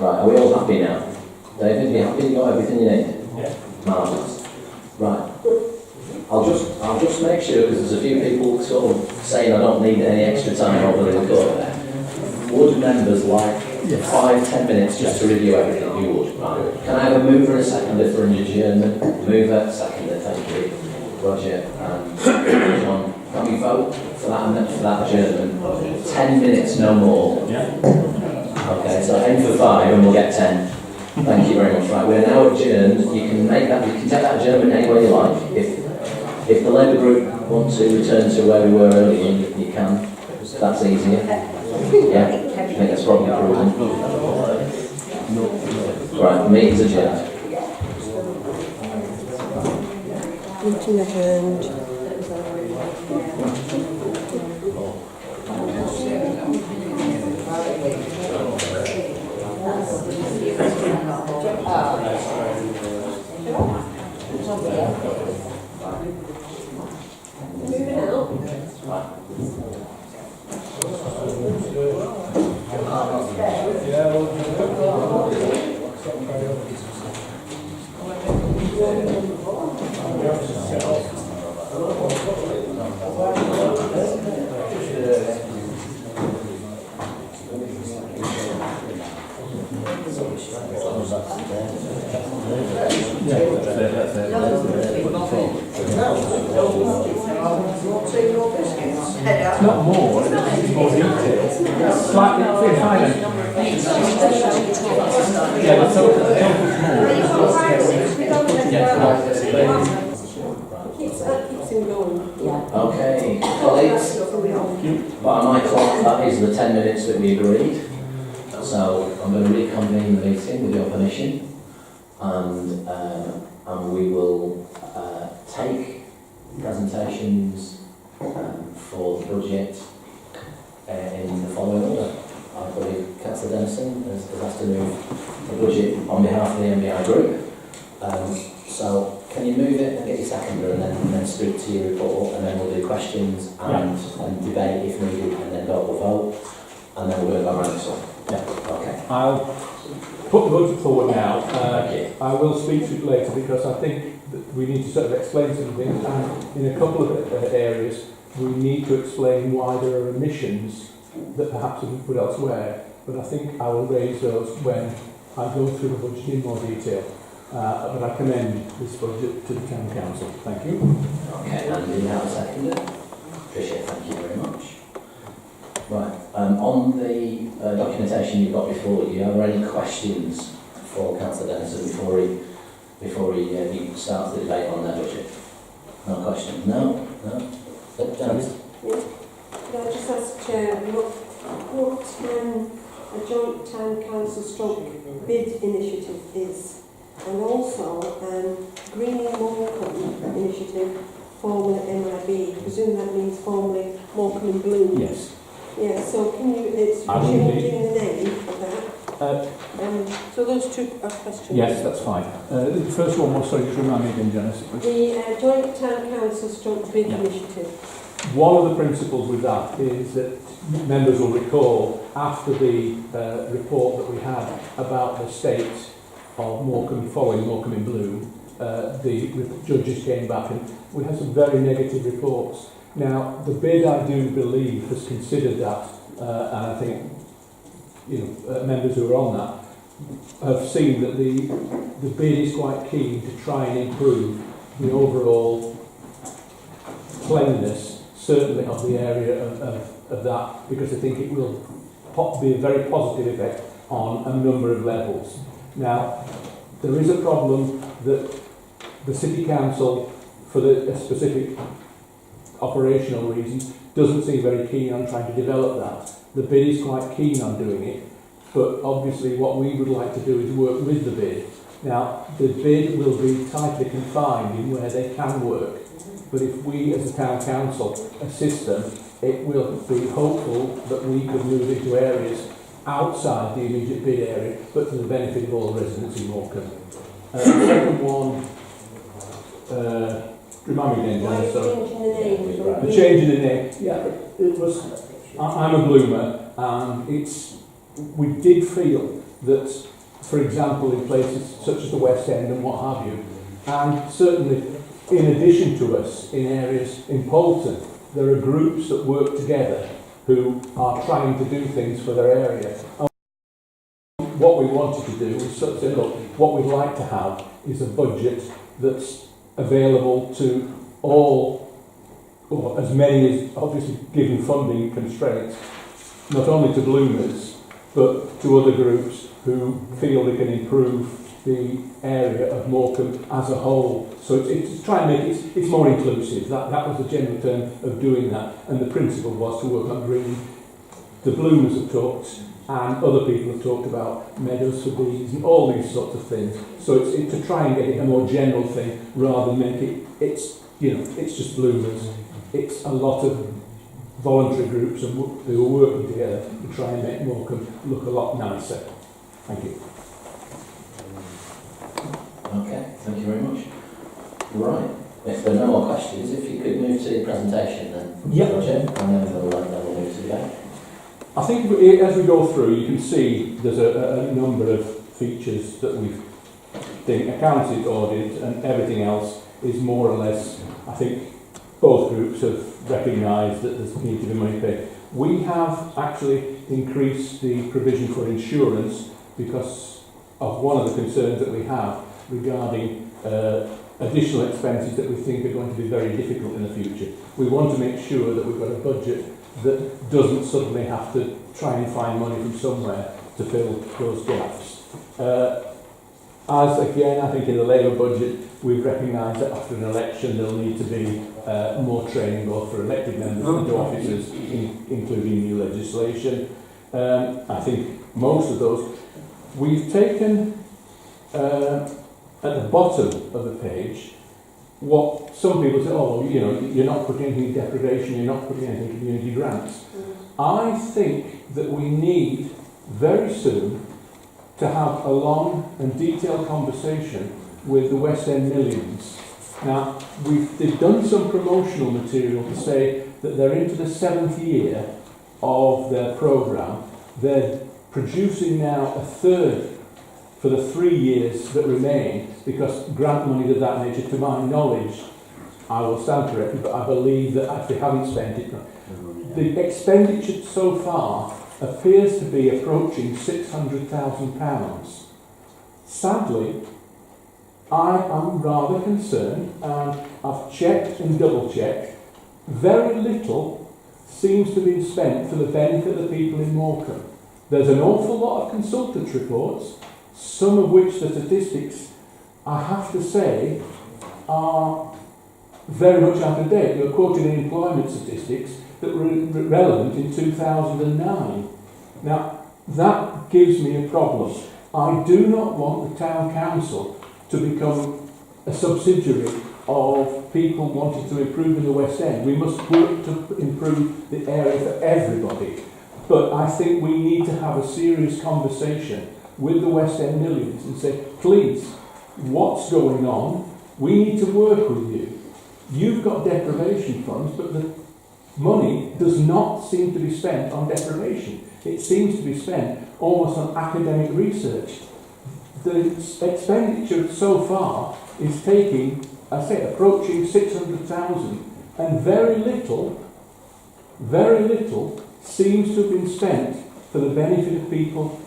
right, are we all happy now? David, you happy? You got everything you need? Yeah. Marvellous. Right. I'll just make sure, because there's a few people sort of saying I don't need any extra time over the record there. Would members like 5-10 minutes just to review everything? You would, right? Can I have a mover and a seconder for an adjournment? Mover, seconder, thank you. Roger and John. Can we vote for that adjournment? 10 minutes, no more. Yeah. Okay, so aim for 5 and we'll get 10. Thank you very much. Right, we're now adjourned. You can take that adjournment any way you like. If the Labour group want to return to where we were earlier, you can. That's easier. Yeah, I think that's probably proven. Right, meeting's adjourned. Meeting adjourned. Moving out. It's not more, it's more detail. Slightly, it's finance. Yeah, the total Keeps him going. Okay, colleagues, by my clock, that is the 10 minutes that we agreed. So I'm going to reconvene the meeting with your permission, and we will take presentations for the budget in the following order. I believe Councillor Denison has asked to move the budget on behalf of the MBI group. So can you move it and get your seconder and then speak to your report, and then we'll do questions and debate if needed, and then go to a vote, and then we'll go around this one. Yeah. Okay. I'll put the budget forward now. I will speak to it later because I think that we need to sort of explain some things, and in a couple of areas we need to explain why there are omissions that perhaps have been put elsewhere, but I think I will raise those when I go through the budget in more detail. But I commend this budget to the Town Council. Thank you. Okay, and do you have a seconder? Appreciate it, thank you very much. Right. On the documentation you've got before you, are there any questions for Councillor Dennison before he starts the debate on their budget? No questions? No? Janice? Yeah. Could I just ask Chair, what a joint town council stroke bid initiative is? And also, Greening Morecambe initiative, formerly MIB, I presume that means formerly Morecambe in Bloom. Yes. Yeah, so can you, it's changing the name of that. So those two are questions. Yes, that's fine. The first one was, sorry, just remind me again, Janice. The joint town council stroke bid initiative. One of the principles with that is that members will recall after the report that we had about the state of Morecambe following Morecambe in Bloom, the judges came back and we had some very negative reports. Now, the bid, I do believe, has considered that, and I think members who are on that have seen that the bid is quite keen to try and improve the overall cleanliness, certainly of the area of that, because I think it will be a very positive effect on a number of levels. Now, there is a problem that the City Council, for a specific operational reasons, doesn't seem very keen on trying to develop that. The bid is quite keen on doing it, but obviously what we would like to do is work with the bid. Now, the bid will be tightly confined in where they can work, but if we as a town council assist them, it will be hopeful that we could move into areas outside the immediate bid area, but to the benefit of all residents in Morecambe. The second one, remind me again, Janice, the change in the name. Yeah, it was, I'm a bloomer, and we did feel that, for example, in places such as the West End and what have you, and certainly in addition to us in areas in Poulton, there are groups that work together who are trying to do things for their area. And what we wanted to do was sort of say, look, what we'd like to have is a budget that's available to all, or as many as, obviously given funding constraints, not only to bloomers, but to other groups who feel they can improve the area of Morecambe as a whole. So it's try and make it's more inclusive. That was the general term of doing that, and the principle was to work on greening. The bloomers have talked, and other people have talked about meadows for bees and all these sorts of things. So it's to try and get it a more general thing rather than make it's just bloomers. It's a lot of voluntary groups who are working together to try and make Morecambe look a lot nicer. Thank you. Okay, thank you very much. Right, if there are no more questions, if you could move to the presentation then. Yeah. Roger, and then we'll move to the debate. I think as we go through, you can see there's a number of features that we've accounted, audit, and everything else is more or less, I think, both groups have recognised that there's need to be money paid. We have actually increased the provision for insurance because of one of the concerns that we have regarding additional expenses that we think are going to be very difficult in the future. We want to make sure that we've got a budget that doesn't suddenly have to try and find money from somewhere to fill those gaps. As again, I think in the Labour budget, we've recognised that after an election there'll need to be more training both for elected members and officers, including new legislation. I think most of those. We've taken at the bottom of the page what some people say, oh, well, you're not putting anything in deprivation, you're not putting anything in community grants. I think that we need very soon to have a long and detailed conversation with the West End Millions. Now, they've done some promotional material to say that they're into the 7th year of their programme. They're producing now a third for the 3 years that remain, because grant money of that nature, to my knowledge, I will stand corrected, but I believe that if they haven't spent it, the expenditure so far appears to be approaching £600,000. Sadly, I am rather concerned, and I've checked and double-checked, very little seems to be spent for the benefit of the people in Morecambe. There's an awful lot of consultants' reports, some of which the statistics, I have to say, are very much out of date. You're quoting employment statistics that were relevant in 2009. Now, that gives me a problem. I do not want the town council to become a subsidiary of people wanting to improve in the West End. We must work to improve the area for everybody. But I think we need to have a serious conversation with the West End Millions and say, please, what's going on? We need to work with you. You've got deprivation funds, but the money does not seem to be spent on deprivation. It seems to be spent almost on academic research. The expenditure so far is taking, I say, approaching 600,000, and very little seems to have been spent for the benefit of people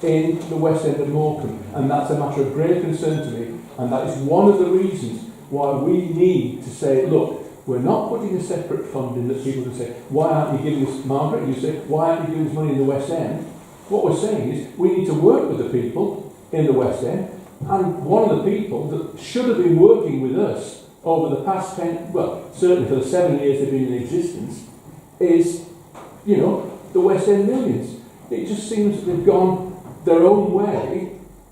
in the West End of Morecambe, and that's a matter of great concern to me, and that is one of the reasons why we need to say, look, we're not putting a separate fund in that people can say, why aren't you giving us, Margaret, you say, why aren't you giving us money in the West End? What we're saying is we need to work with the people in the West End, and one of the people that should have been working with us over the past 10, well, certainly for the 7 years they've been in existence, is, you know, the West End Millions. It just seems that they've gone their own way,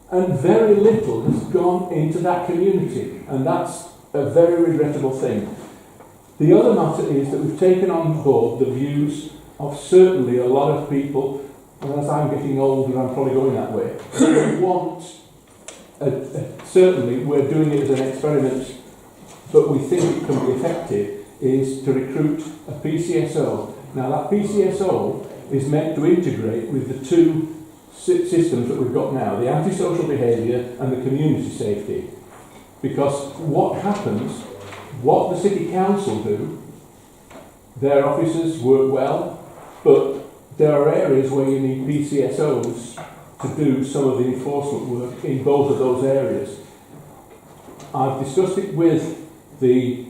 and very little has gone into that community, and that's a very regrettable thing. The other matter is that we've taken on board the views of certainly a lot of people, and as I'm getting older, I'm probably going that way, who want, certainly we're doing it as an experiment, but we think it can be effective, is to recruit a PCSO. Now that PCSO is meant to integrate with the two systems that we've got now, the antisocial behaviour and the community safety. Because what happens, what the City Council do, their officers work well, but there are areas where you need PCSOs to do some of the enforcement work in both of those areas. I've discussed it with the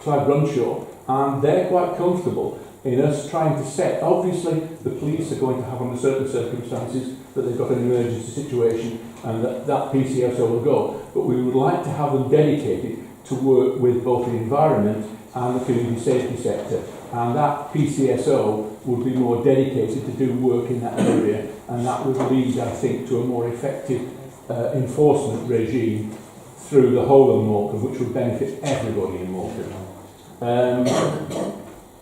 Clive Brunshaw, and they're quite comfortable in us trying to set, obviously the police are going to have under certain circumstances that they've got an emergency situation and that PCSO will go, but we would like to have them dedicated to work with both the environment and the community safety sector, and that PCSO would be more dedicated to do work in that area, and that would lead, I think, to a more effective enforcement regime through the whole of Morecambe, which would benefit everybody in Morecambe.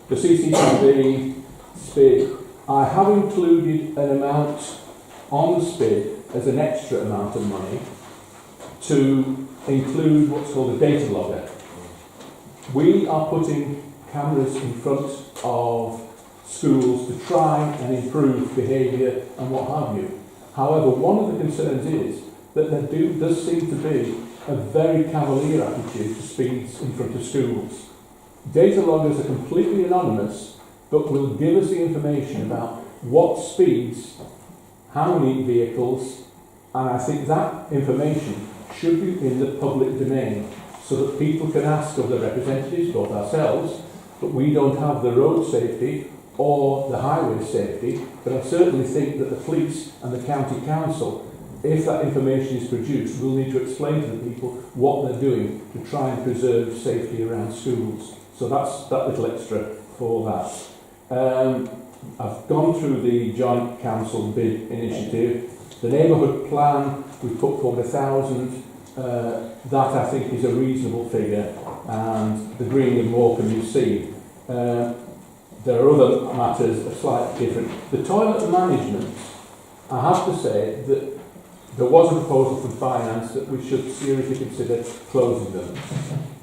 The CCTV SPID, I have included an amount on the SPID as an extra amount of money to include what's called a data logger. We are putting cameras in front of schools to try and improve behaviour and what have you. However, one of the concerns is that there does seem to be a very cavalier attitude to speeds in front of schools. Data loggers are completely anonymous, but will give us the information about what speeds, how many vehicles, and I think that information should be in the public domain so that people can ask of the representatives, both ourselves, but we don't have the road safety or the highway safety, but I certainly think that the police and the county council, if that information is produced, will need to explain to the people what they're doing to try and preserve safety around schools. So that's that little extra for that. I've gone through the joint council bid initiative. The neighbourhood plan, we've put forward 1,000. That I think is a reasonable figure. And the green of Morecambe you've seen. There are other matters that are slightly different. The toilet management, I have to say that there was a proposal from finance that we should seriously consider closing them.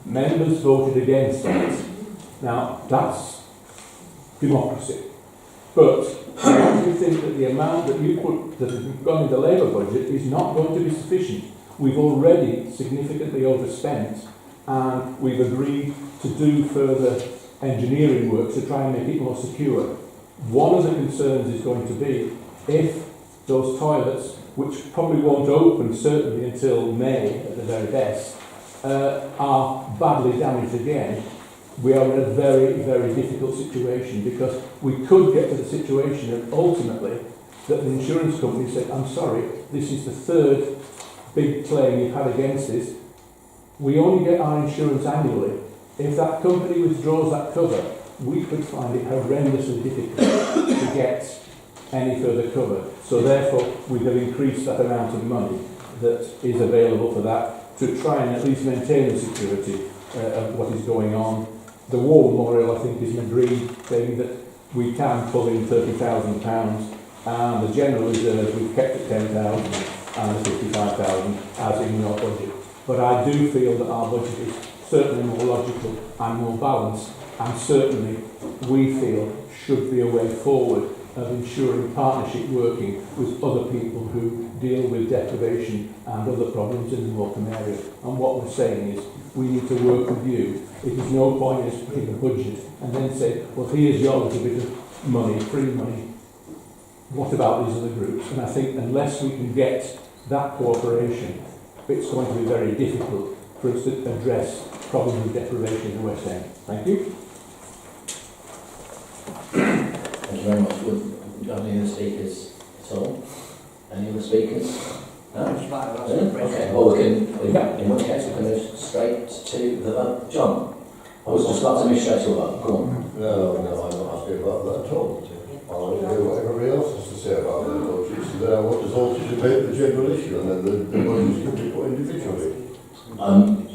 Members voted against that. Now, that's democracy. But I do think that the amount that you put, that has gone in the Labour budget, is not going to be sufficient. We've already significantly overspent, and we've agreed to do further engineering work to try and make it more secure. One of the concerns is going to be if those toilets, which probably won't open certainly until May at the very best, are badly damaged again, we are in a very, very difficult situation, because we could get to the situation of ultimately that the insurance company said, I'm sorry, this is the third big claim you've had against this. We only get our insurance annually. If that company withdraws that cover, we could find it horrendously difficult to get any further cover. So therefore, we have increased that amount of money that is available for that to try and at least maintain the security of what is going on. The War Memorial, I think, is an agreed thing that we can pull in £30,000, and the General Reserve we've kept at 10,000 and the 55,000 as in our budget. But I do feel that our budget is certainly more logical and more balanced, and certainly we feel should be a way forward of ensuring partnership working with other people who deal with deprivation and other problems in the Morecambe area. And what we're saying is we need to work with you. It is no point in us putting a budget and then say, well, here's your little bit of money, free money. What about these other groups? And I think unless we can get that cooperation, it's going to be very difficult for us to address problems of deprivation in the West End. Thank you. Thank you very much. Would you have any other speakers at all? Any other speakers? No? Okay, well we can, in which case we can move straight to the vote. John, I was just about to move straight to a vote. Go on. No, I'm not asking about that at all. I want to hear what everybody else has to say about their budgets, and then I want us all to debate the general issue, and then the budgets can be put individually. I'm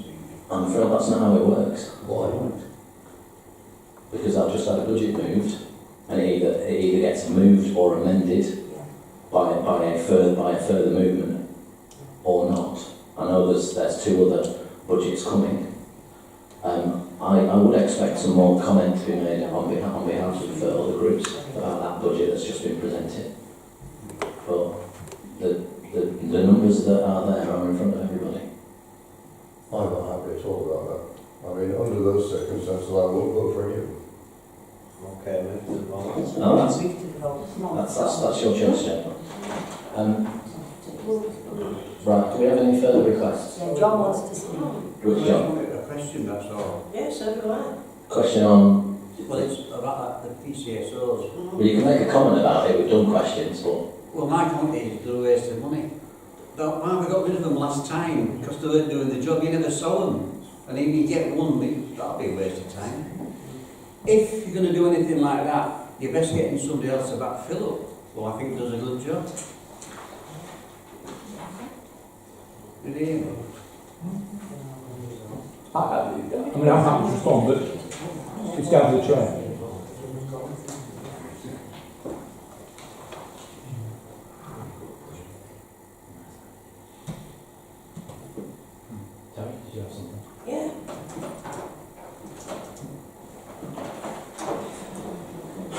afraid that's not how it works. Why? Because I've just had a budget moved, and it either gets moved or amended by a further movement or not. I know there's two other budgets coming. I would expect some more comment to be made on behalf of other groups about that budget that's just been presented. But the numbers that are there are in front of everybody. I'm not happy at all about that. I mean, under those circumstances, I won't vote for any of them. Okay, No, that's your choice, gentlemen. Right, do we have any further requests? Yeah, John wants to speak. Good, John. A question, that's all. Yes, so do I. Question on... Well, it's about the PCSOs. Well, you can make a comment about it. We've done questions, but... Well, my point is they're a waste of money. Why we got rid of them last time? Because they weren't doing the job. You never saw them. And if you get one, that'll be a waste of time. If you're going to do anything like that, you're best getting somebody else to backfill up. Well, I think does a good job. Did you hear me? I mean, I'm happy to respond, but it's down to the chair. Terry, did you have something? Yeah.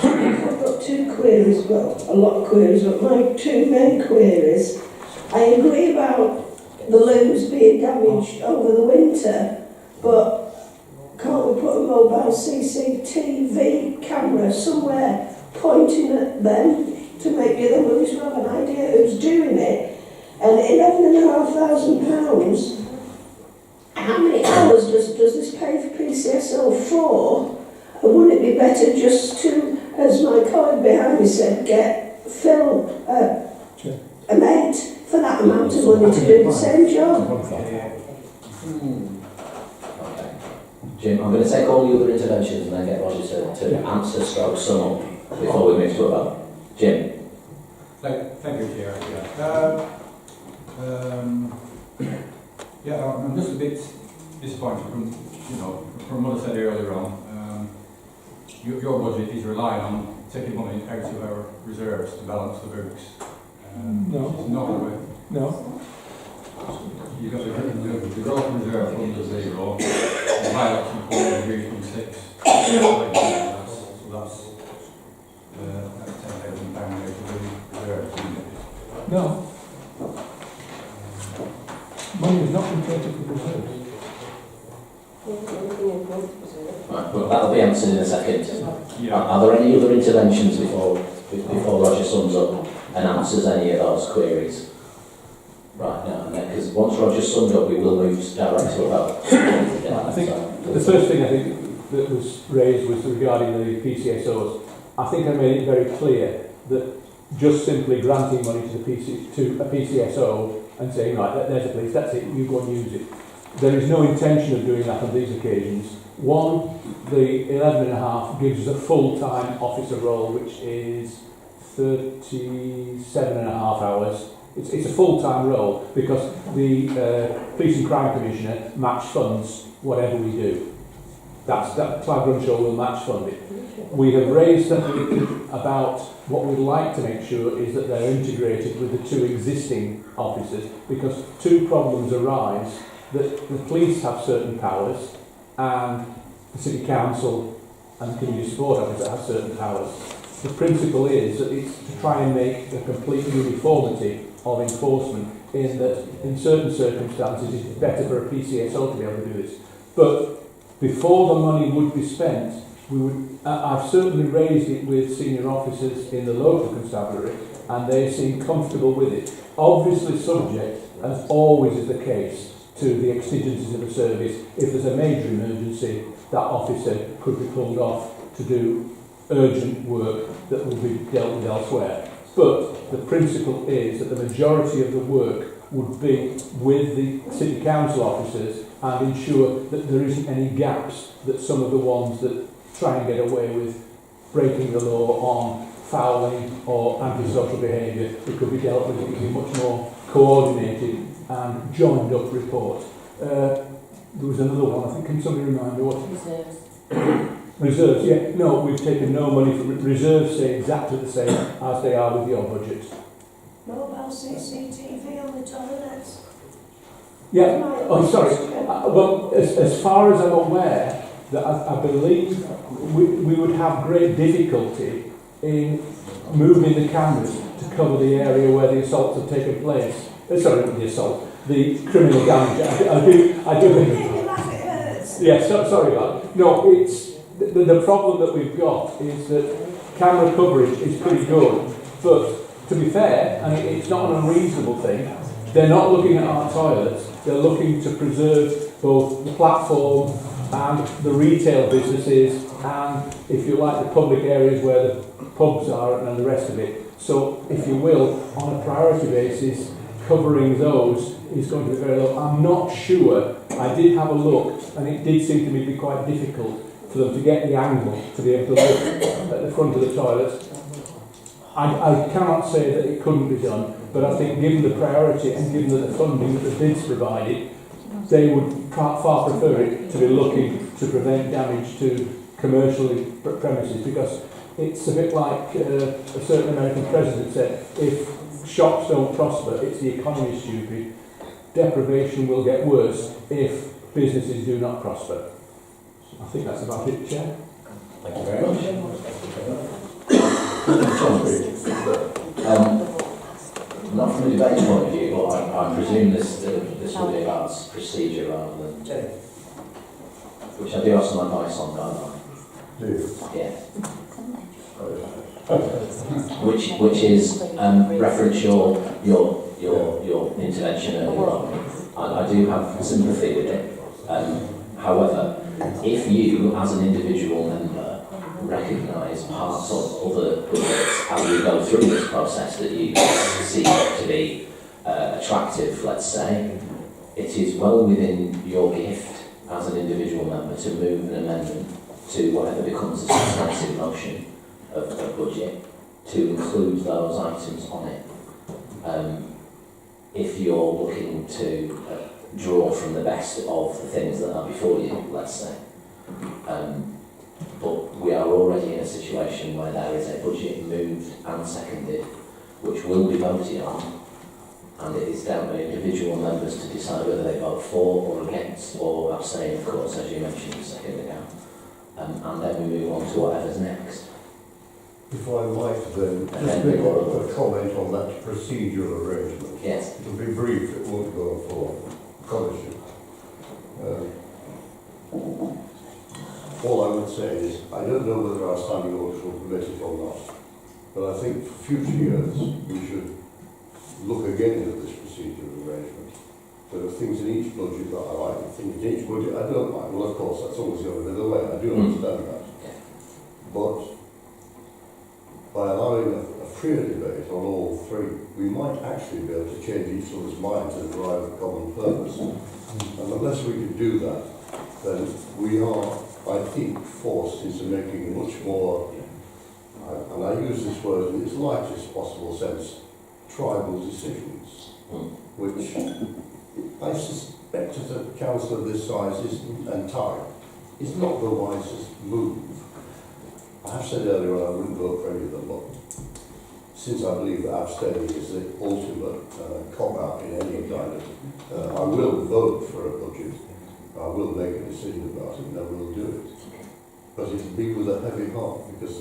I've got two queries, well, a lot of queries, but my two main queries. I agree about the looms being damaged over the winter, but can't we put a mobile CCTV camera somewhere pointing at them to maybe then we'll just have an idea who's doing it? And £11,500, how many hours does this pay for PCSO for? And wouldn't it be better just to, as my colleague behind me said, get Phil a mate for that amount of money to do the same job? Okay. Jim, I'm going to take all the other interventions and then get Roger to answer stroke sum up before we move to a vote. Jim. Thank you, Chair. I'm just a bit disappointed from what I said earlier on. Your budget is relying on taking money out of our reserves to balance the books. No. No. You've got the growth reserve under zero, the by-election report reduced from 6. So that's £10,000 out of the reserves. No. Money is not been taken from reserves. Right, well, that'll be answered in a second. Yeah. Are there any other interventions before Roger sums up and answers any of those queries? Right, now, because once Roger's summed up, we will move directly to a vote. I think the first thing that was raised was regarding the PCSOs. I think I made it very clear that just simply granting money to a PCSO and saying, right, there's a place, that's it, you go and use it. There is no intention of doing that on these occasions. One, the 11.5 gives us a full-time officer role, which is 37.5 hours. It's a full-time role because the Police and Crime Commissioner match funds whatever we do. That Clyde Grunshaw will match fund it. We have raised something about what we'd like to make sure is that they're integrated with the two existing officers, because two problems arise: that the police have certain powers and the City Council and the Community Support Officer have certain powers. The principle is that it's to try and make a complete uniformity of enforcement, in that in certain circumstances it's better for a PCSO to be able to do this. But before the money would be spent, I've certainly raised it with senior officers in the local constabulary, and they seem comfortable with it. Obviously subject, as always is the case, to the exigencies of the service. If there's a major emergency, that officer could be pulled off to do urgent work that will be dealt with elsewhere. But the principle is that the majority of the work would be with the City Council officers and ensure that there isn't any gaps, that some of the ones that try and get away with breaking the law on fouling or antisocial behaviour, it could be dealt with in a much more coordinated and joined up report. There was another one, I think, can somebody remind me what? Reserves. Reserves, yeah. No, we've taken no money from reserves, stay exactly the same as they are with your budget. Mobile CCTV on the toilets. Yeah, oh sorry. Well, as far as I'm aware, that I believe we would have great difficulty in moving the cameras to cover the area where the assaults have taken place. Sorry, the assault, the criminal damage. I do think. Yeah, sorry about that. No, it's the problem that we've got is that camera coverage is pretty good, but to be fair, and it's not an unreasonable thing, they're not looking at our toilets. They're looking to preserve both the platform and the retail businesses, and, if you like, the public areas where the pubs are and the rest of it. So, if you will, on a priority basis, covering those is going to be very low. I'm not sure. I did have a look, and it did seem to me to be quite difficult for them to get the angle to be able to look at the front of the toilets. I cannot say that it couldn't be done, but I think given the priority and given the funding that the bids provided, they would far prefer it to be looking to prevent damage to commercial premises, because it's a bit like a certain American president said, if shops don't prosper, it's the economy stupid. Deprivation will get worse if businesses do not prosper. I think that's about it, Chair. Thank you very much. Not from a debate point of view, but I presume this will be about procedure rather than... Which I do have some advice on, don't I? Do you? Yeah. which is reference your intervention earlier on. I do have sympathy with it. However, if you, as an individual member, recognise parts of other budgets as we go through this process that you see to be attractive, let's say, it is well within your gift as an individual member to move an amendment to whatever becomes a substantive motion of budget to include those items on it. If you're looking to draw from the best of the things that are before you, let's say. But we are already in a situation where there is a budget moved and seconded, which will be voted on, and it is down to individual members to decide whether they vote for or against or abstain, of course, as you mentioned a second ago. And then we move on to whatever's next. If I might then, just make a comment on that procedural arrangement. Yes. It'll be brief, it won't go for, promise you. All I would say is, I don't know whether our standing orders will permit it or not, but I think for future years we should look again at this procedural arrangement There are things in each budget that I like, and things in each budget I don't like. Well, of course, that's always the other way. I do understand that. But by allowing a freer debate on all three, we might actually be able to change each other's minds and drive a common purpose. And unless we can do that, then we are, I think, forced into making much more, and I use this word in its lightest possible sense, tribal decisions, which I suspect as a council of this size and type is not the wisest move. I have said earlier on I wouldn't vote for any of them, but since I believe that abstaining is the ultimate cop-out in any kind of, I will vote for a budget, I will make a decision about it and I will do it. But it will be with a heavy heart because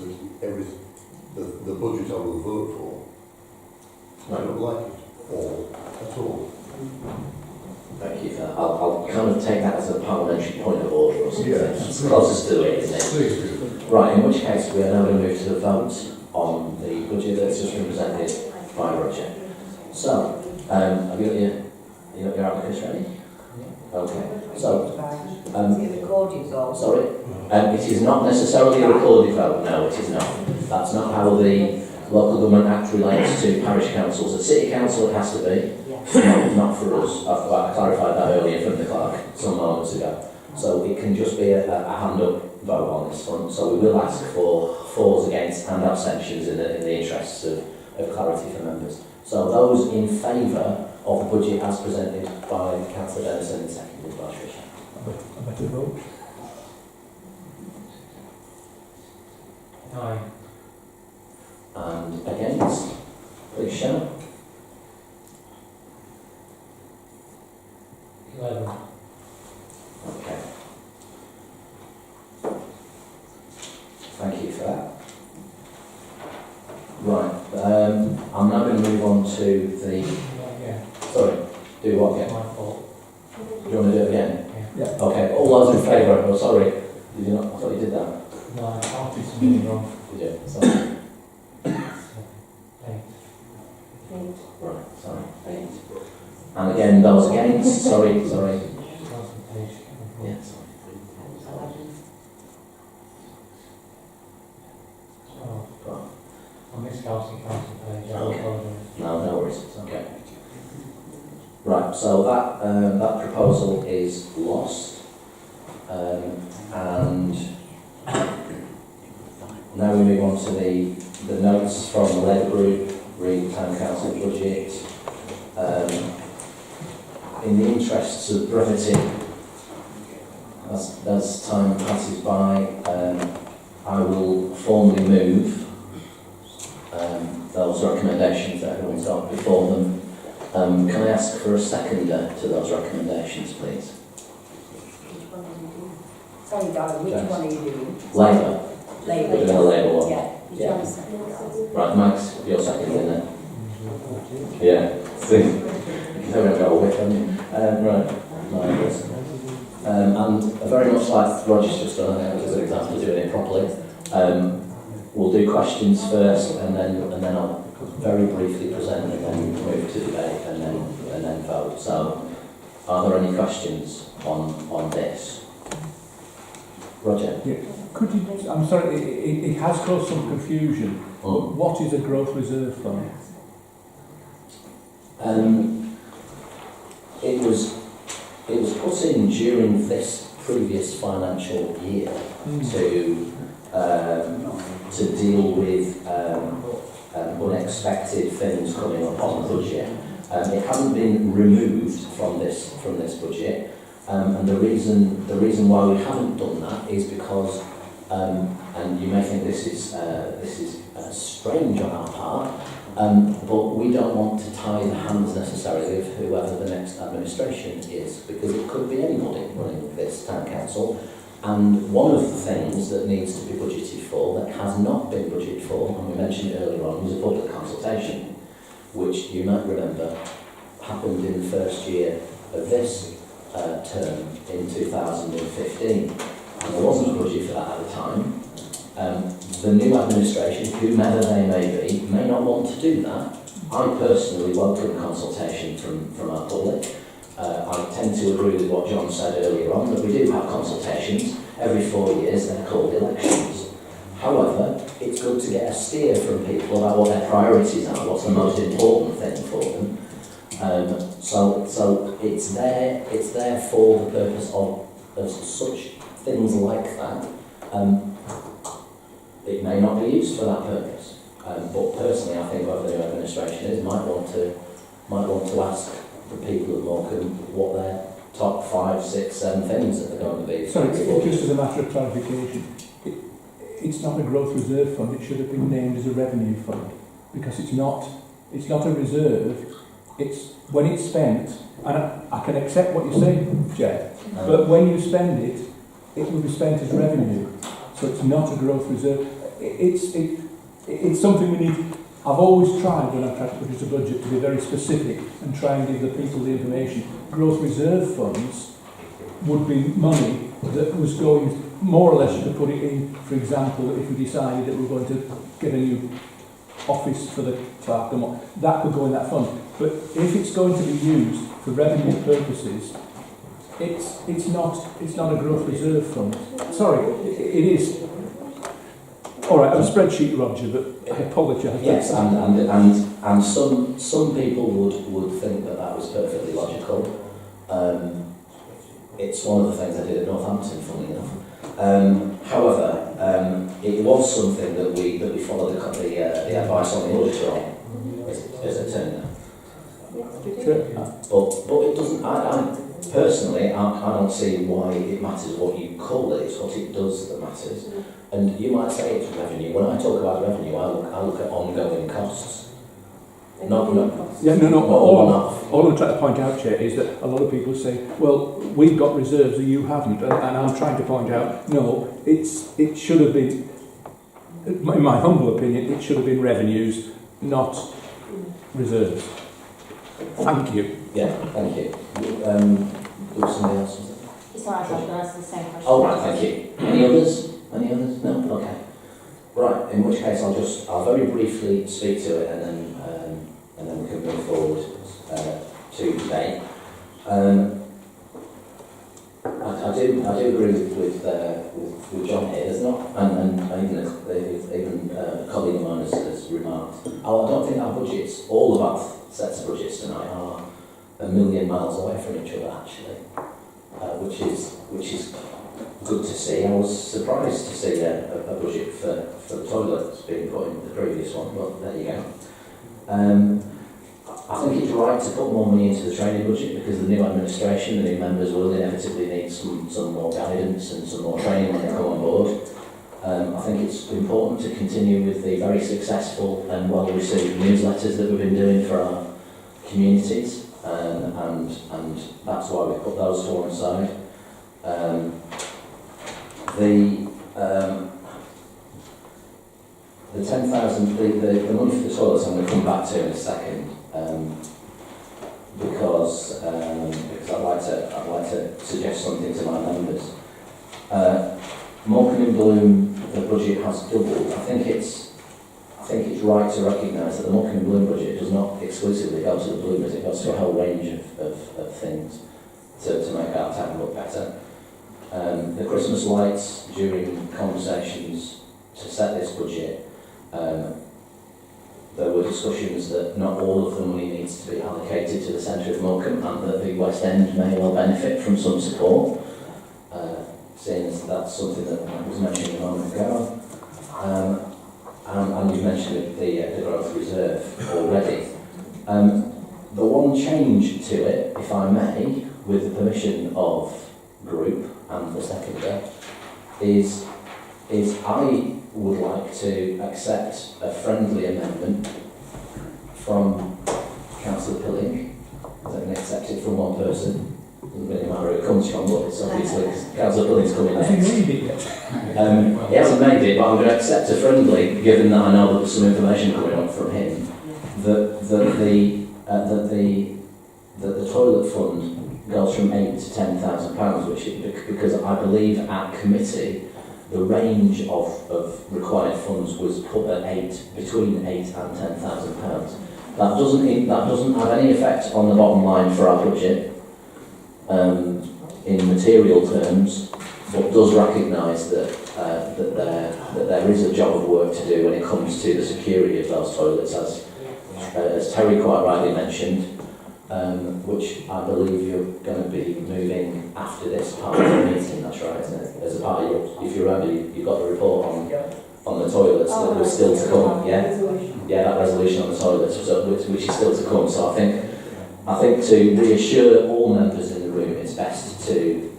the budget I will vote for, I don't like it all at all. Thank you for that. I'll kind of take that as a parliamentary point of order or something. It's closest to it, isn't it? Right, in which case we are now going to move to the vote on the budget that's just been presented by Roger. So, have you got your abacus ready? Okay. So, sorry? It is not necessarily a recorded vote, no it is not. That's not how the Local Government Act relates to parish councils. At City Council it has to be, not for us. I clarified that earlier from the clerk some moments ago. So it can just be a hand-up vote on this front. So we will ask for fors, against and abstentions in the interests of clarity for members. So those in favour of the budget as presented by Councillor Dennison and seconded by Tricia. A better vote. Aye. And against, please show. 11. Okay. Thank you for that. Right, I'm now going to move on to the... Sorry, do what again? My fault. Do you want to do it again? Yeah. Okay, all those in favour? Oh, sorry. Did you not? I thought you did that. No, I counted something wrong. Did you? Sorry. 8. Right, sorry. 8. And again, those against? Sorry. Yeah, sorry. I'm miscounting council page. Okay. No worries. Okay. Right, so that proposal is lost, and now we move on to the notes from the Labour Group, read Town Council budget. In the interests of brevity, as time passes by, I will formally move those recommendations that everyone's got before them. Can I ask for a seconder to those recommendations, please? Sorry, darling, which one are you doing? Labour. Labour. We're doing a Labour one. Yeah. Right, Max, you're seconding then. Yeah. See, you're going to go with, haven't you? Right. Marvellous. And very much like Roger's just done, I think it was an example of doing it properly. We'll do questions first, and then I'll very briefly present, and then move to debate, and then vote. So, are there any questions on this? Roger? Yeah. Could you, I'm sorry, it has caused some confusion. What is a growth reserve fund? It was put in during this previous financial year to deal with unexpected things coming up on the budget. It hasn't been removed from this budget, and the reason why we haven't done that is because, and you may think this is strange on our part, but we don't want to tie the hands necessarily of whoever the next administration is, because it could be anybody running this town council. And one of the things that needs to be budgeted for, that has not been budgeted for, and we mentioned earlier on, was a public consultation, which you might remember happened in the first year of this term in 2015. And there wasn't a budget for that at the time. The new administration, whomever they may be, may not want to do that. I personally welcome consultation from our public. I tend to agree with what John said earlier on, that we do have consultations. Every 4 years they're called elections. However, it's good to get a steer from people about what their priorities are, what's the most important thing for them. So it's there for the purpose of such things like that. It may not be used for that purpose, but personally, I think whoever the new administration might want to ask the people of Morecambe what their top 5, 6, 7 things that they're going to be. Sorry, just as a matter of clarification, it's not a growth reserve fund. It should have been named as a revenue fund, because it's not a reserve. It's when it's spent, and I can accept what you're saying, Jeff, but when you spend it, it will be spent as revenue. So it's not a growth reserve. It's something we need. I've always tried, when I've tried to produce a budget, to be very specific and try and give the people the information. Growth reserve funds would be money that was going, more or less you could put it in, for example, if we decided that we were going to get a new office for the clerk, that could go in that fund. But if it's going to be used for revenue purposes, it's not a growth reserve fund. Sorry, it is. All right, a spreadsheet, Roger, but I apologise. Yes, and some people would think that was perfectly logical. It's one of the things I did at Northampton, funnily enough. However, it was something that we followed the advice on the auditor on, as it turned out. But it doesn't. Personally, I don't see why it matters what you call it. It's what it does that matters. And you might say it's revenue. When I talk about revenue, I look at ongoing costs. Not yeah, no. All I'm trying to point out, Chair, is that a lot of people say, well, we've got reserves and you haven't. And I'm trying to point out, no, it should have been, in my humble opinion, it should have been revenues, not reserves. Thank you. Yeah, thank you. Was somebody else? It's all right, I'm going to ask the same question. Oh, right, thank you. Any others? No? Okay. Right, in which case I'll very briefly speak to it and then we can move forward to debate. I do agree with John here. There's not, and even a colleague of mine has remarked, I don't think our budgets, all of our sets of budgets tonight are a million miles away from each other actually, which is good to see. I was surprised to see a budget for the toilets being put in the previous one, but there you go. I think it's right to put more money into the training budget because the new administration, the new members will inevitably need some more guidance and some more training when they come on board. I think it's important to continue with the very successful and well-received newsletters that we've been doing for our communities, and that's why we've put those to one side. The 10,000, the money for the toilets I'm going to come back to in a second, because I'd like to suggest something to my members. Morecambe in Bloom, the budget has doubled. I think it's right to recognise that the Morecambe in Bloom budget does not exclusively go to the Bloomers, it goes to a whole range of things to make our town look better. The Christmas lights, during conversations to set this budget, there were discussions that not all of the money needs to be allocated to the centre of Morecambe and that the West End may well benefit from some support, seeing as that's something that was mentioned a moment ago. And you mentioned the growth reserve already. The one change to it, if I may, with the permission of group and the seconder, is I would like to accept a friendly amendment from Councillor Pilling. It's only accepted from one person. Doesn't really matter where it comes from, but it's obviously Councillor Pilling's coming next. Has he made it yet? He hasn't made it, but I'm going to accept a friendly, given that I know that there's some information coming up from him, that the toilet fund goes from £8,000 to £10,000, because I believe at committee the range of required funds was put at between £8,000 and £10,000. That doesn't have any effect on the bottom line for our budget. in material terms, but does recognise that there is a job of work to do when it comes to the security of those toilets, as Terry quite rightly mentioned, which I believe you're going to be moving after this part of the meeting. That's right, isn't it? As a part of your, if you remember, you got the report on the toilets that was still to come. Yeah, that resolution on the toilets, which is still to come. So I think to reassure all members in the room, it's best to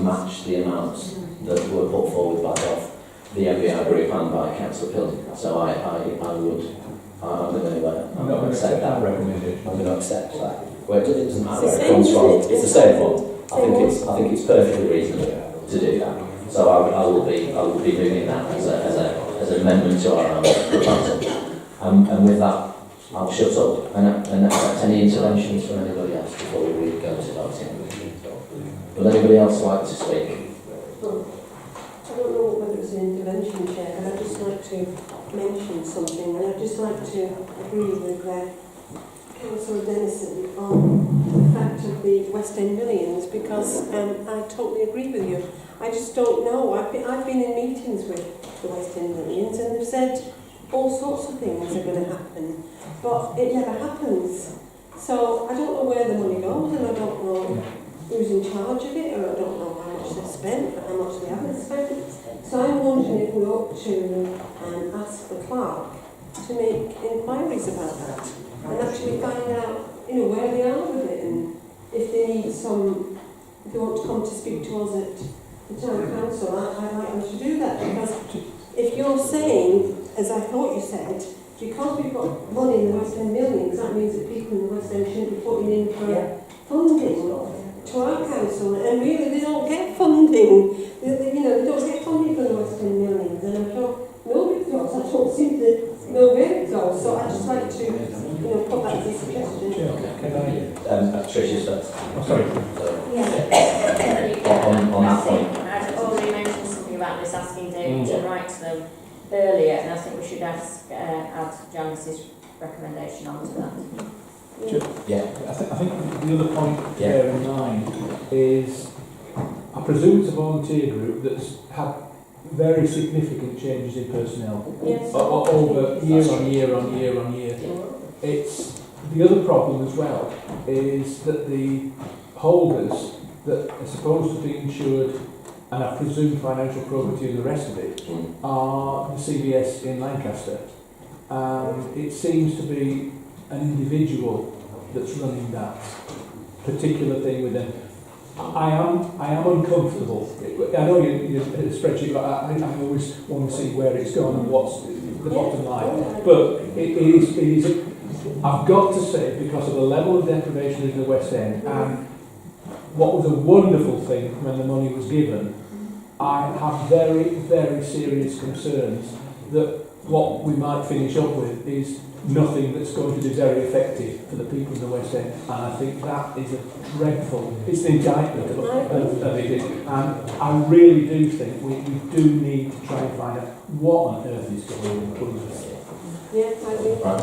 match the amounts that were put forward by both the MBI group and by Councillor Pilling. So I'm going to accept that recommendation. I'm going to accept that. Well, it doesn't matter where it comes from. It's the same one. I think it's perfectly reasonable to do that. So I will be moving that as an amendment to our proposal. And with that, I'll shut up and accept any interventions from anybody else before we go to voting. Would anybody else like to speak? I don't know whether it's an intervention, Chair, but I'd just like to mention something, and I'd just like to agree with Councillor Dennison on the fact of the West End Millions, because I totally agree with you. I just don't know. I've been in meetings with the West End Millions, and they've said all sorts of things are going to happen, but it never happens. So I don't know where the money goes, and I don't know who's in charge of it, or I don't know how much they've spent, or how much they haven't spent. So I'm wondering if we ought to ask the clerk to make inquiries about that and actually find out, where they are with it, and if they need if they want to come to speak to us at the town council, I'd like them to do that, because if you're saying, as I thought you said, because we've got money in the West End Millions, that means that people in the West End shouldn't be putting in for funding to our council, and really they don't get funding. They don't get funding from the West End Millions, and I'm sure nobody does. I don't seem to know where it goes. So I'd just like to, put that as a suggestion. Trish's first. Sorry. On that point. I'd already mentioned something about this, asking David to write to them earlier, and I think we should add Janice's recommendation onto that. Yeah. I think the other point to bear in mind is, I presume it's a volunteer group that's had very significant changes in personnel over year on year. It's the other problem as well is that the holders that are supposed to be insured, and I presume financial probity and the rest of it, are the CBS in Lancaster. It seems to be an individual that's running that particular thing with them. I am uncomfortable. I know you're a spreadsheet, but I always want to see where it's gone and what's the bottom line. But it is. I've got to say, because of the level of deprivation in the West End, and what was a wonderful thing when the money was given, I have very, very serious concerns that what we might finish up with is nothing that's going to be very effective for the people in the West End, and I think that is it's an indictment of it. And I really do think we do need to try and find out what on earth is going on, please. Right,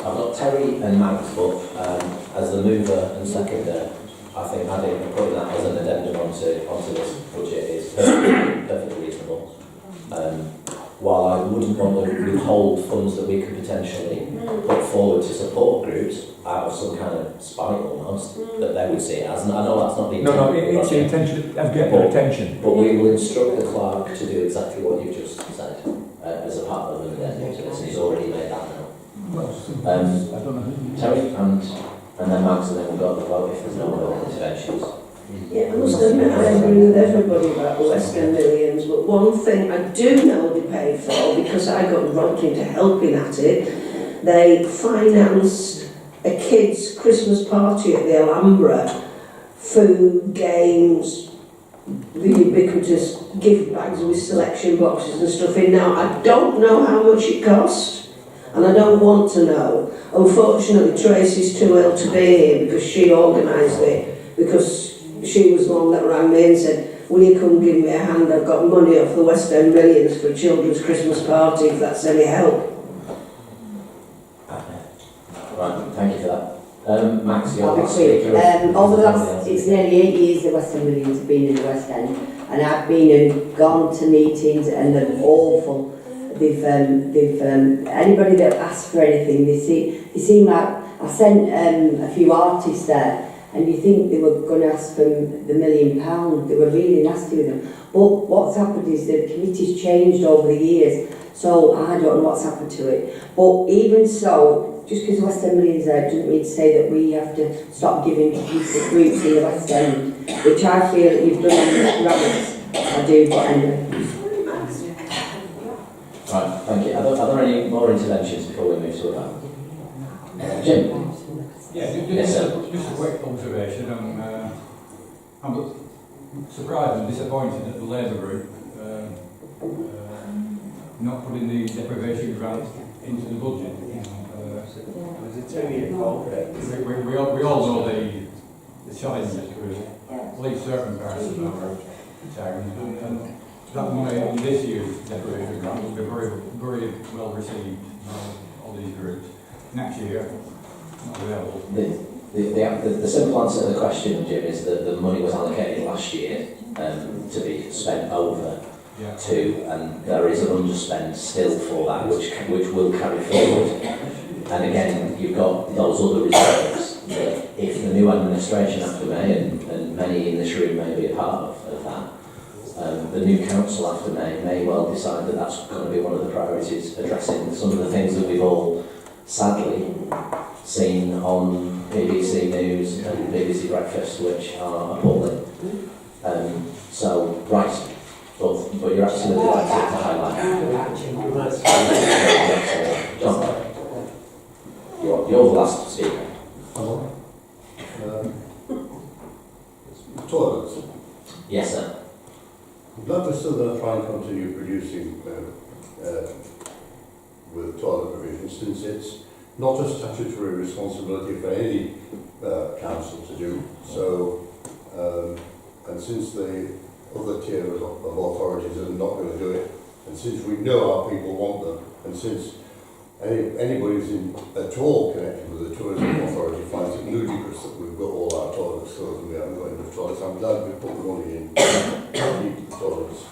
I've got Terry and Max, but as the mover and seconder, I think putting that as an addendum onto this budget is perfectly reasonable. While I wouldn't want to withhold funds that we could potentially put forward to support groups out of some kind of spite almost, that they would see it as, and I know that's not the intention. No, it's the intention of getting their attention. But we will instruct the clerk to do exactly what you've just said as a part of the addendum to this, and he's already made that now. Terry and then Max, and then we'll go to the vote if there's no other interventions. Yeah, I must admit I agree with everybody about the West End Millions, but one thing I do know they paid for, because I got roped into helping at it, they financed a kids' Christmas party at the Alhambra, food, games, the ubiquitous gift bags with selection boxes and stuff in. Now, I don't know how much it cost, and I don't want to know. Unfortunately, Tracy's too ill to be here because she organised it, because she was the one that rang me and said, will you come give me a hand? I've got money off the West End Millions for a children's Christmas party, if that's any help. Right, thank you for that. Max, you're I'll be last quick. speaker. Over the last, it's nearly 8 years the West End Millions have been in the West End, and I've been and gone to meetings, and they're awful. Anybody that asks for anything, they seem like, I sent a few artists there, and you think they were going to ask for the £1 million. They were really nasty with them. But what's happened is the committee's changed over the years, so I don't know what's happened to it. But even so, just because the West End Millions there doesn't mean to say that we have to stop giving to people groups in the West End, which I feel that you've done on Mr. Roberts. I do, but anyway. Right, thank you. Are there any more interventions before we move to a vote? Jim? Yeah, Yes, sir. just a quick observation. I'm surprised and disappointed at the Labour group not putting the deprivation grant into the budget. It was a 2-year contract. We all know the challenges with at least certain parts of our town, and that money in this year's deprivation grant will be very, very well received by all these groups. Next year, not available. The simple answer to the question, Jim, is that the money was allocated last year to be spent over two, and there is an underspend still for that, which will carry forward. And again, you've got those other reserves that if the new administration after May, and many in this room may be a part of that, the new council after may well decide that that's going to be one of the priorities, addressing some of the things that we've all sadly seen on BBC News and BBC Breakfast, which are appalling. But you're absolutely right to highlight. John, you're the last speaker. Toilets. Yes, sir. I'm glad we're still going to try and continue producing with toilet provision, since it's not a statutory responsibility for any council to do. So, and since the other tier of authorities are not going to do it, and since we know our people want them, and since anybody who's at all connected with the tourism authority finds it ludicrous that we've got all our toilets closed and we haven't got enough toilets, I'm glad we put the money in to keep the toilets.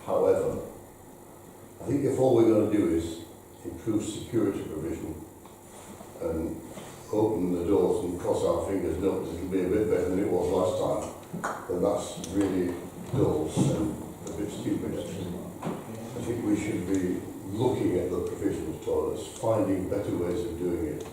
However, I think if all we're going to do is improve security provision and open the doors and cross our fingers, no, it'll be a bit better than it was last time, then that's really dull and a bit stupid. I think we should be looking at the provision of toilets, finding better ways of doing it.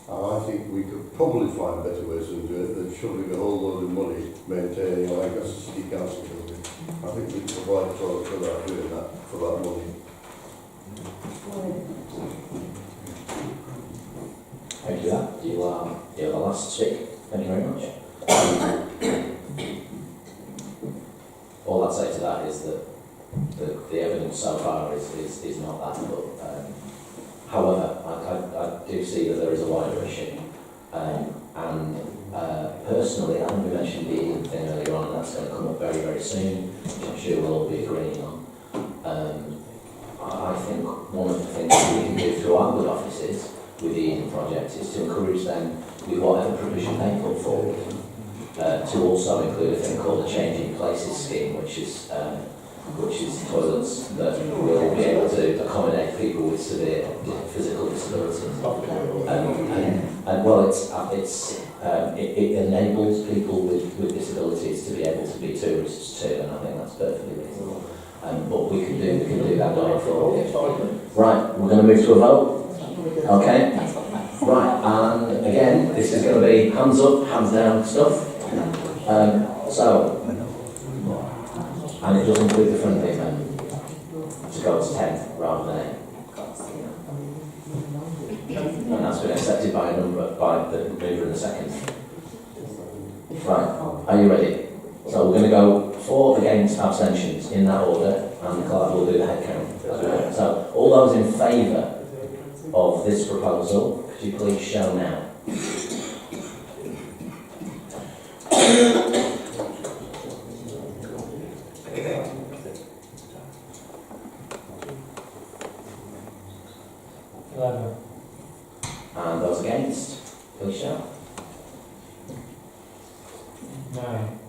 And I think we could probably find better ways of doing it than shoveling a whole load of money maintaining a Lancaster City Council building. I think we can provide toilets without doing that for that money. Thank you for that. You're the last to speak. Thank you very much. All I'd say to that is that the evidence so far is not that, but however, I do see that there is a wider issue, and personally, I think we mentioned the Eden thing earlier on, and that's going to come up very, very soon, which I'm sure we'll all be agreeing on. I think one of the things that we can do through our good offices with the Eden project is to encourage them with whatever provision they put forward, to also include a thing called a changing places scheme, which is toilets that will be able to accommodate people with severe physical disabilities. And well, it enables people with disabilities to be able to be tourists too, and I think that's perfectly reasonable. But we can do that going forward. Right, we're going to move to a vote. Okay. Right, and again, this is going to be hands up, hands down stuff. And it does include the friendly amendment to go to 10 rather than 8. And that's been accepted by the mover and the second. Right, are you ready? So we're going to go for, against, abstentions in that order, and the clerk will do the head count. So all those in favour of this proposal, could you please show now? And those against? Please shout. No.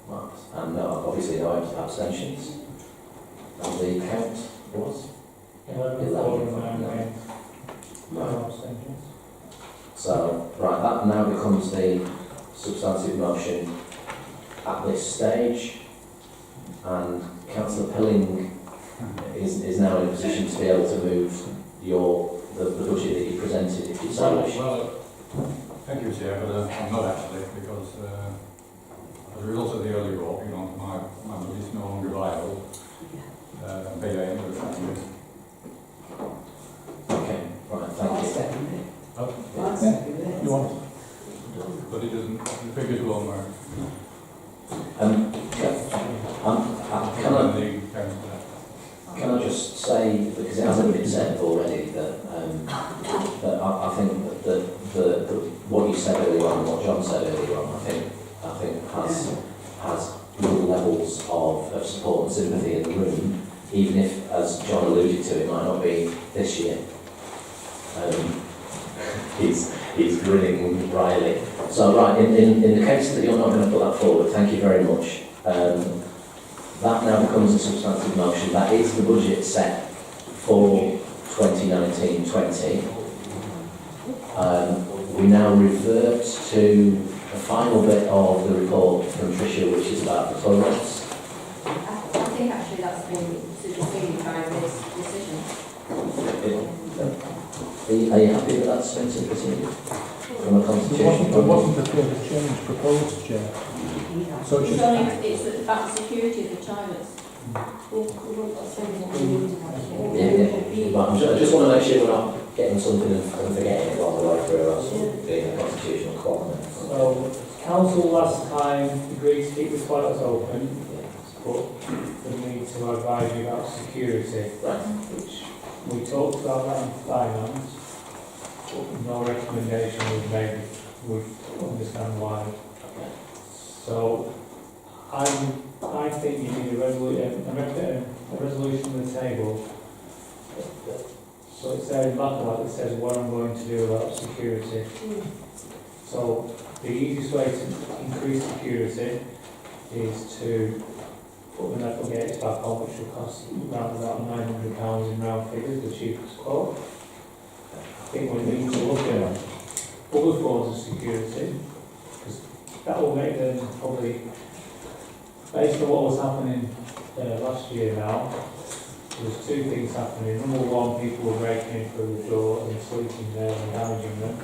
Right. And no, obviously no abstentions. And the count was? 11 for and 9 against. No Right. abstentions. So, right, that now becomes the substantive motion at this stage. And Councillor Pilling is now in a position to be able to move the budget that you presented, if you so wish. Well, thank you, Chair, but I'm not actually, because as a result of the early vote, my budget is no longer viable. Okay, right, thank you. Yeah. You want? But it doesn't, the figures won't work. Can I just say, because it hasn't been said already, that I think that what you said earlier on, what John said earlier on, I think has good levels of support and sympathy in the room, even if, as John alluded to, it might not be this year. He's grinning wryly. So right, in the case that you're not going to put that forward, thank you very much. That now becomes a substantive motion. That is the budget set for 2019-20. We now revert to the final bit of the report from Tricia, which is about the toilets. I think actually that's been superseded by this decision. Are you happy that that's been superseded from a constitution? There wasn't a further change proposed, Chair. So It's only it's about the security of the toilets. Yeah. But I just want to make sure we're not getting something and forgetting it along the way through us being a constitutional court. So, council last time agreed to keep the toilets open, but the need to advise you about security, which we talked about that in finance, but no recommendation was made. We understand why. So, I think you need a resolution on the table. So it's there in black and white that says what I'm going to do about security. So the easiest way to increase security is to put the metal gates back on, which will cost around about £900 in round figures, the cheapest quote. I think we need to look at other forms of security, because that will make them probably, based on what was happening last year now, there's two things happening. Number one, people were breaking in through the door and sleeping there and damaging them.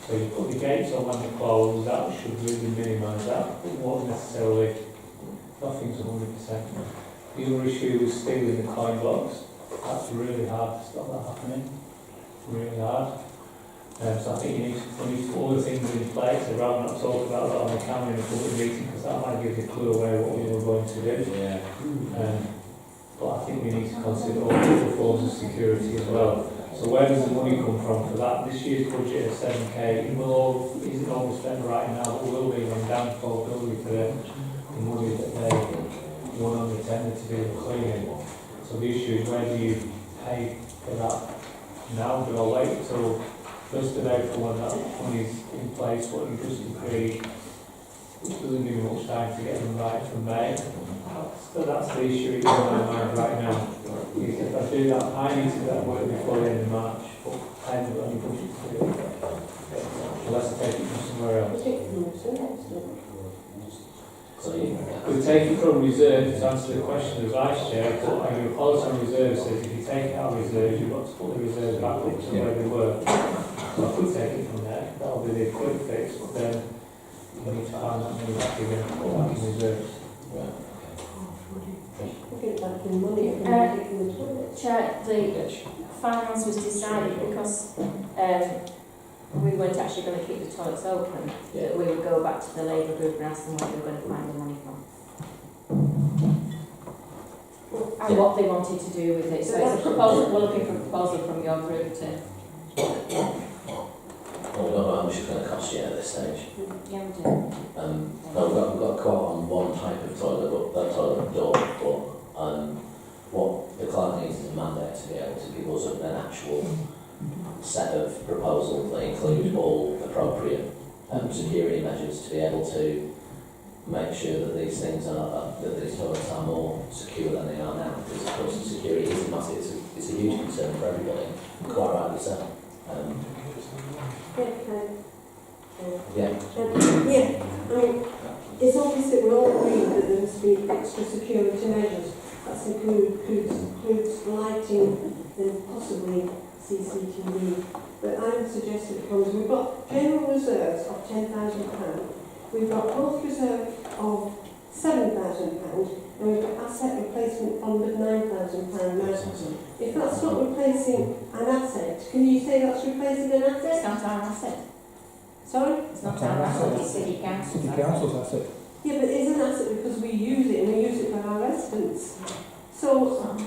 So you put the gates on when they're closed, that should really minimise that. It won't necessarily, nothing's 100%. The other issue was stealing the coin box. That's really hard to stop that happening. Really hard. So I think you need to put all the things in place. I'd rather not talk about that on the camera in a public meeting, because that might give you a clue away what we were going to do. Yeah. But I think we need to consider all the forms of security as well. So where does the money come from for that? This year's budget of 7k, it isn't overspent right now, but will be when downfall building for the money that they won on the tender to do the cleaning. So the issue is, where do you pay for that now? Do I wait till 1st of April when that money's in place, what you just agreed, which doesn't give you much time to get them right from May? So that's the issue in my mind right now. If I do that, I need to get that work before the end of March, but I haven't got any budget to do it. Unless I take it from somewhere else. So you We take it from reserve to answer the question as Vice Chair, but your policy on reserve says if you take it out of reserve, you've got to put the reserves back up to where they were. So I could take it from there, that'll be the quick fix, but then you need to find that money back again and put back in reserves. Chair, the finance was decided because we weren't actually going to keep the toilets open, that we would go back to the Labour group and ask them where they were going to find the money from. And what they wanted to do with it. So it's a proposal, we're looking for a proposal from your group to... Well, we don't know how much it's going to cost yet at this stage. Yeah, we do. No, we've got a quote on one type of toilet, but toilet door, but what the client needs is a mandate to be able to give us an actual set of proposals that include all appropriate security measures to be able to make sure that these things that these toilets are more secure than they are now. Because of course security is massive, it's a huge concern for everybody, quite rightly so. Yeah. Yeah, I mean, it's obvious that we're all agreed that there must be extra security measures. That includes lighting and possibly CCTV. But I would suggest that because we've got general reserves of £10,000, we've got growth reserve of £7,000, and we've got asset replacement fund of £9,000. Now, if that's not replacing an asset, can you say that's replacing an asset? It's not our asset. Sorry? It's not our asset, it's City Council's asset. Council's asset. Yeah, but it's an asset because we use it and we use it for our residents. So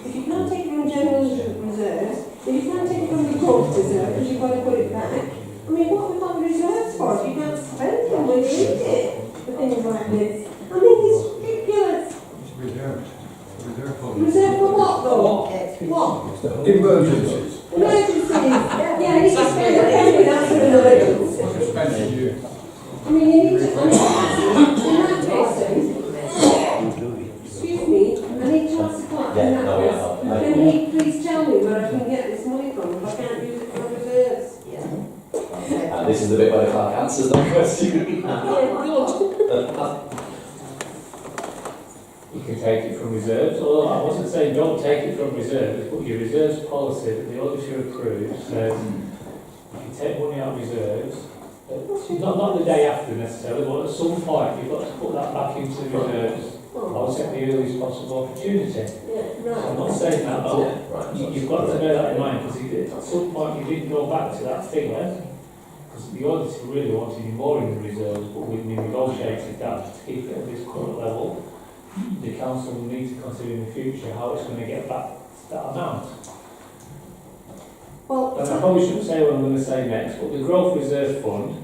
if you can't take it from general reserves, if you can't take it from the growth reserve because you've got to put it back, I mean, what have we got reserves for? If you can't spend them when you need it for things like this. I mean, it's ridiculous. It's reserved. Reserve for Reserve for what though? What? emergencies. Emergencies. Yeah, you need to spend it anyway, that's for an emergency. I mean, you need to, in that case, excuse me, I need to ask a question. Can you please tell me where I can get this money from if I can't use it for reserves? And this is the bit where the clerk answers that question. You can take it from reserves, although I wasn't saying don't take it from reserves, but your reserves policy that the auditor approves says you can take money out of reserves, not the day after necessarily, but at some point you've got to put that back into the reserves. I'll set the earliest possible opportunity. So I'm not saying that, but you've got to bear that in mind, because at some point you did go back to that figure, because the auditor really wanted you more in the reserves, but we negotiated that to keep it at this current level. The council will need to consider in the future how it's going to get back that amount. Well, and I probably shouldn't say what I'm going to say next, but the growth reserve fund,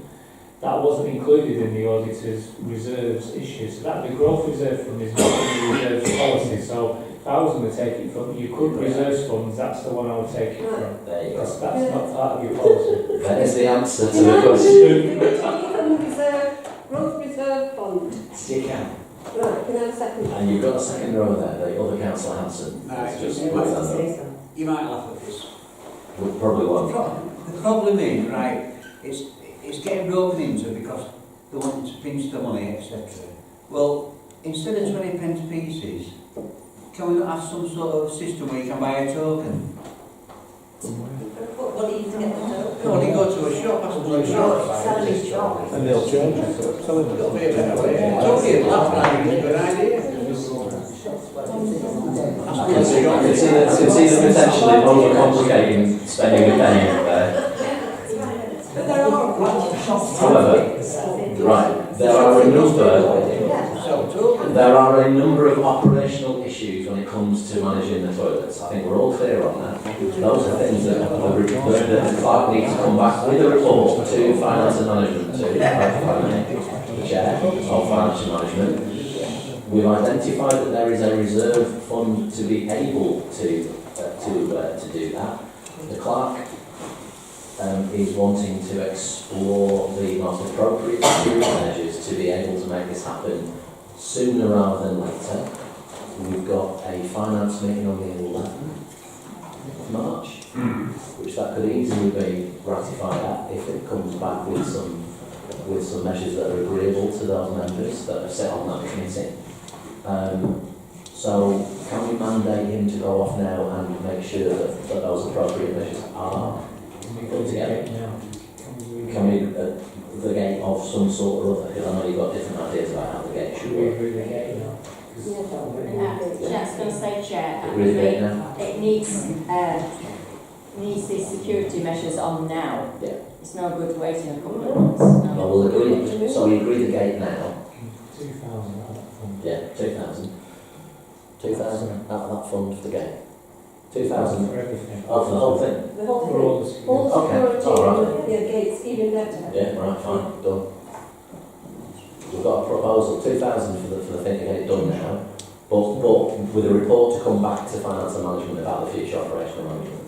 that wasn't included in the auditor's reserves issue. So that the growth reserve fund is not in the reserves policy. So if I was going to take it from you couldn't reserves funds, that's the one I would take it from. There you go. Because that's not part of your policy. That is the answer to the question. Growth reserve fund. You can. Right, can I have a second? And you've got a second row there, the other councillor Hanson. You might laugh at this. We probably won't. The problem is, right, it's getting broken into because they want to pinch the money, etc. Well, instead of 20 pence pieces, can we not have some sort of system where you can buy a token? What do you get the token? No, you go to a shop, ask them to a shop. And they'll charge you for it. It'll be a better way. It's only a laugh, right? It's a good idea. I can see that potentially overcomplicating spending a penny there. However, right, there are a number of operational issues when it comes to managing the toilets. I think we're all clear on that. Those are things that the clerk needs to come back with a report to finance and management, to the chair of financial management. We've identified that there is a reserve fund to be able to do that. The clerk is wanting to explore the most appropriate security measures to be able to make this happen sooner rather than later. We've got a finance meeting on the 11th of March, which that could easily be ratified at if it comes back with some measures that are agreeable to those members that are set on that committee. So can we mandate him to go off now and make sure that those appropriate measures are put together? Can we the gate of some sort or other? Because I know you've got different ideas about how the gate should work. Yeah, I was going to say, Chair, it needs these security measures on now. Yeah. It's no good waiting a couple of months. No. Well, we'll agree. So we agree the gate now. 2,000. Yeah, 2,000. 2,000 out of that fund for the gate. 2,000 for everything. Oh, for the whole thing. The whole For all thing. the All the Okay, security, all right. yeah, gates, even better. Yeah, right, fine, done. We've got a proposal, 2,000 for the thing to get it done now, but with a report to come back to finance and management about the future operational management.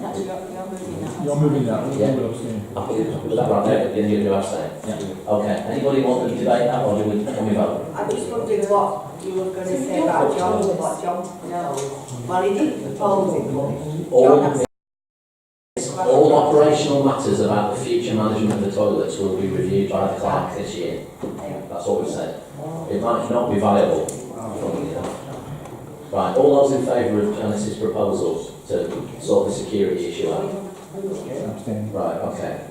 That You're moving that. Yeah. We'll abstain. Was that right? No, then you're going to abstain? Yeah. Okay. Anybody want to debate that, or can we vote? I just wondered what you were going to say about John, what John, no. Well, he didn't propose it. All operational matters about the future management of the toilets will be reviewed by the clerk this year. That's what we've said. It might not be viable. Right, all those in favour of Janice's proposal to sort the security issue out? Abstain. Right, okay.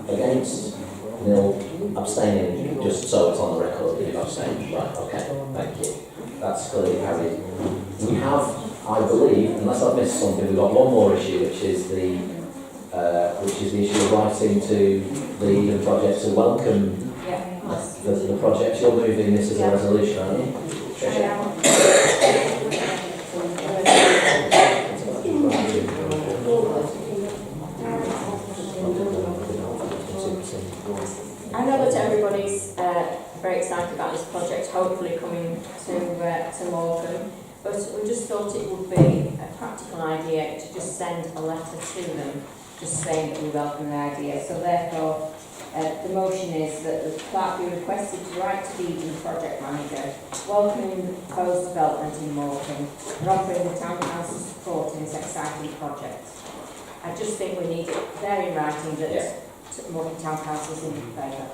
Against? Nil. Abstaining, just so it's on the record that you've abstained. Right, okay, thank you. That's clearly carried. We have, I believe, unless I've missed something, we've got one more issue, which is the issue of writing to the Eden project to welcome the project. You're moving this as a resolution, aren't you? I know that everybody's very excited about this project, hopefully coming to Morecambe, but we just thought it would be a practical idea to just send a letter to them, just saying that we welcome the idea. So therefore, the motion is that the clerk be requested to write to the Eden project manager, welcoming the proposed development in Morecambe and offering the town council support in this exciting project. I just think we need it there in writing that Morecambe Town Council is in favour.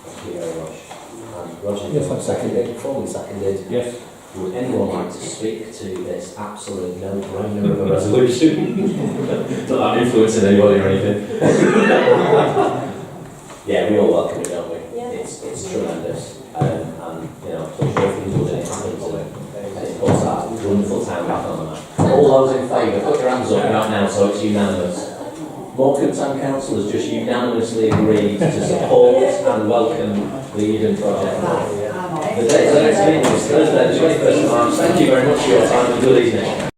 Thank you very much. Roger, Yes, I'm seconded. Formally seconded. Yes. Would anyone like to speak to this absolute no-brainer of a resolution? Not that I'm influencing anybody or anything. Yeah, we all welcome it, don't we? Yeah. It's tremendous. And you know, touch wood, things will it happens and it puts that wonderful town back on the map. All those in favour, put your hands up right now so it's unanimous. Morecambe Town Council has just unanimously agreed to support and welcome the Eden project. The next meeting is Thursday, the 21st of March. Thank you very much for your time and good evening.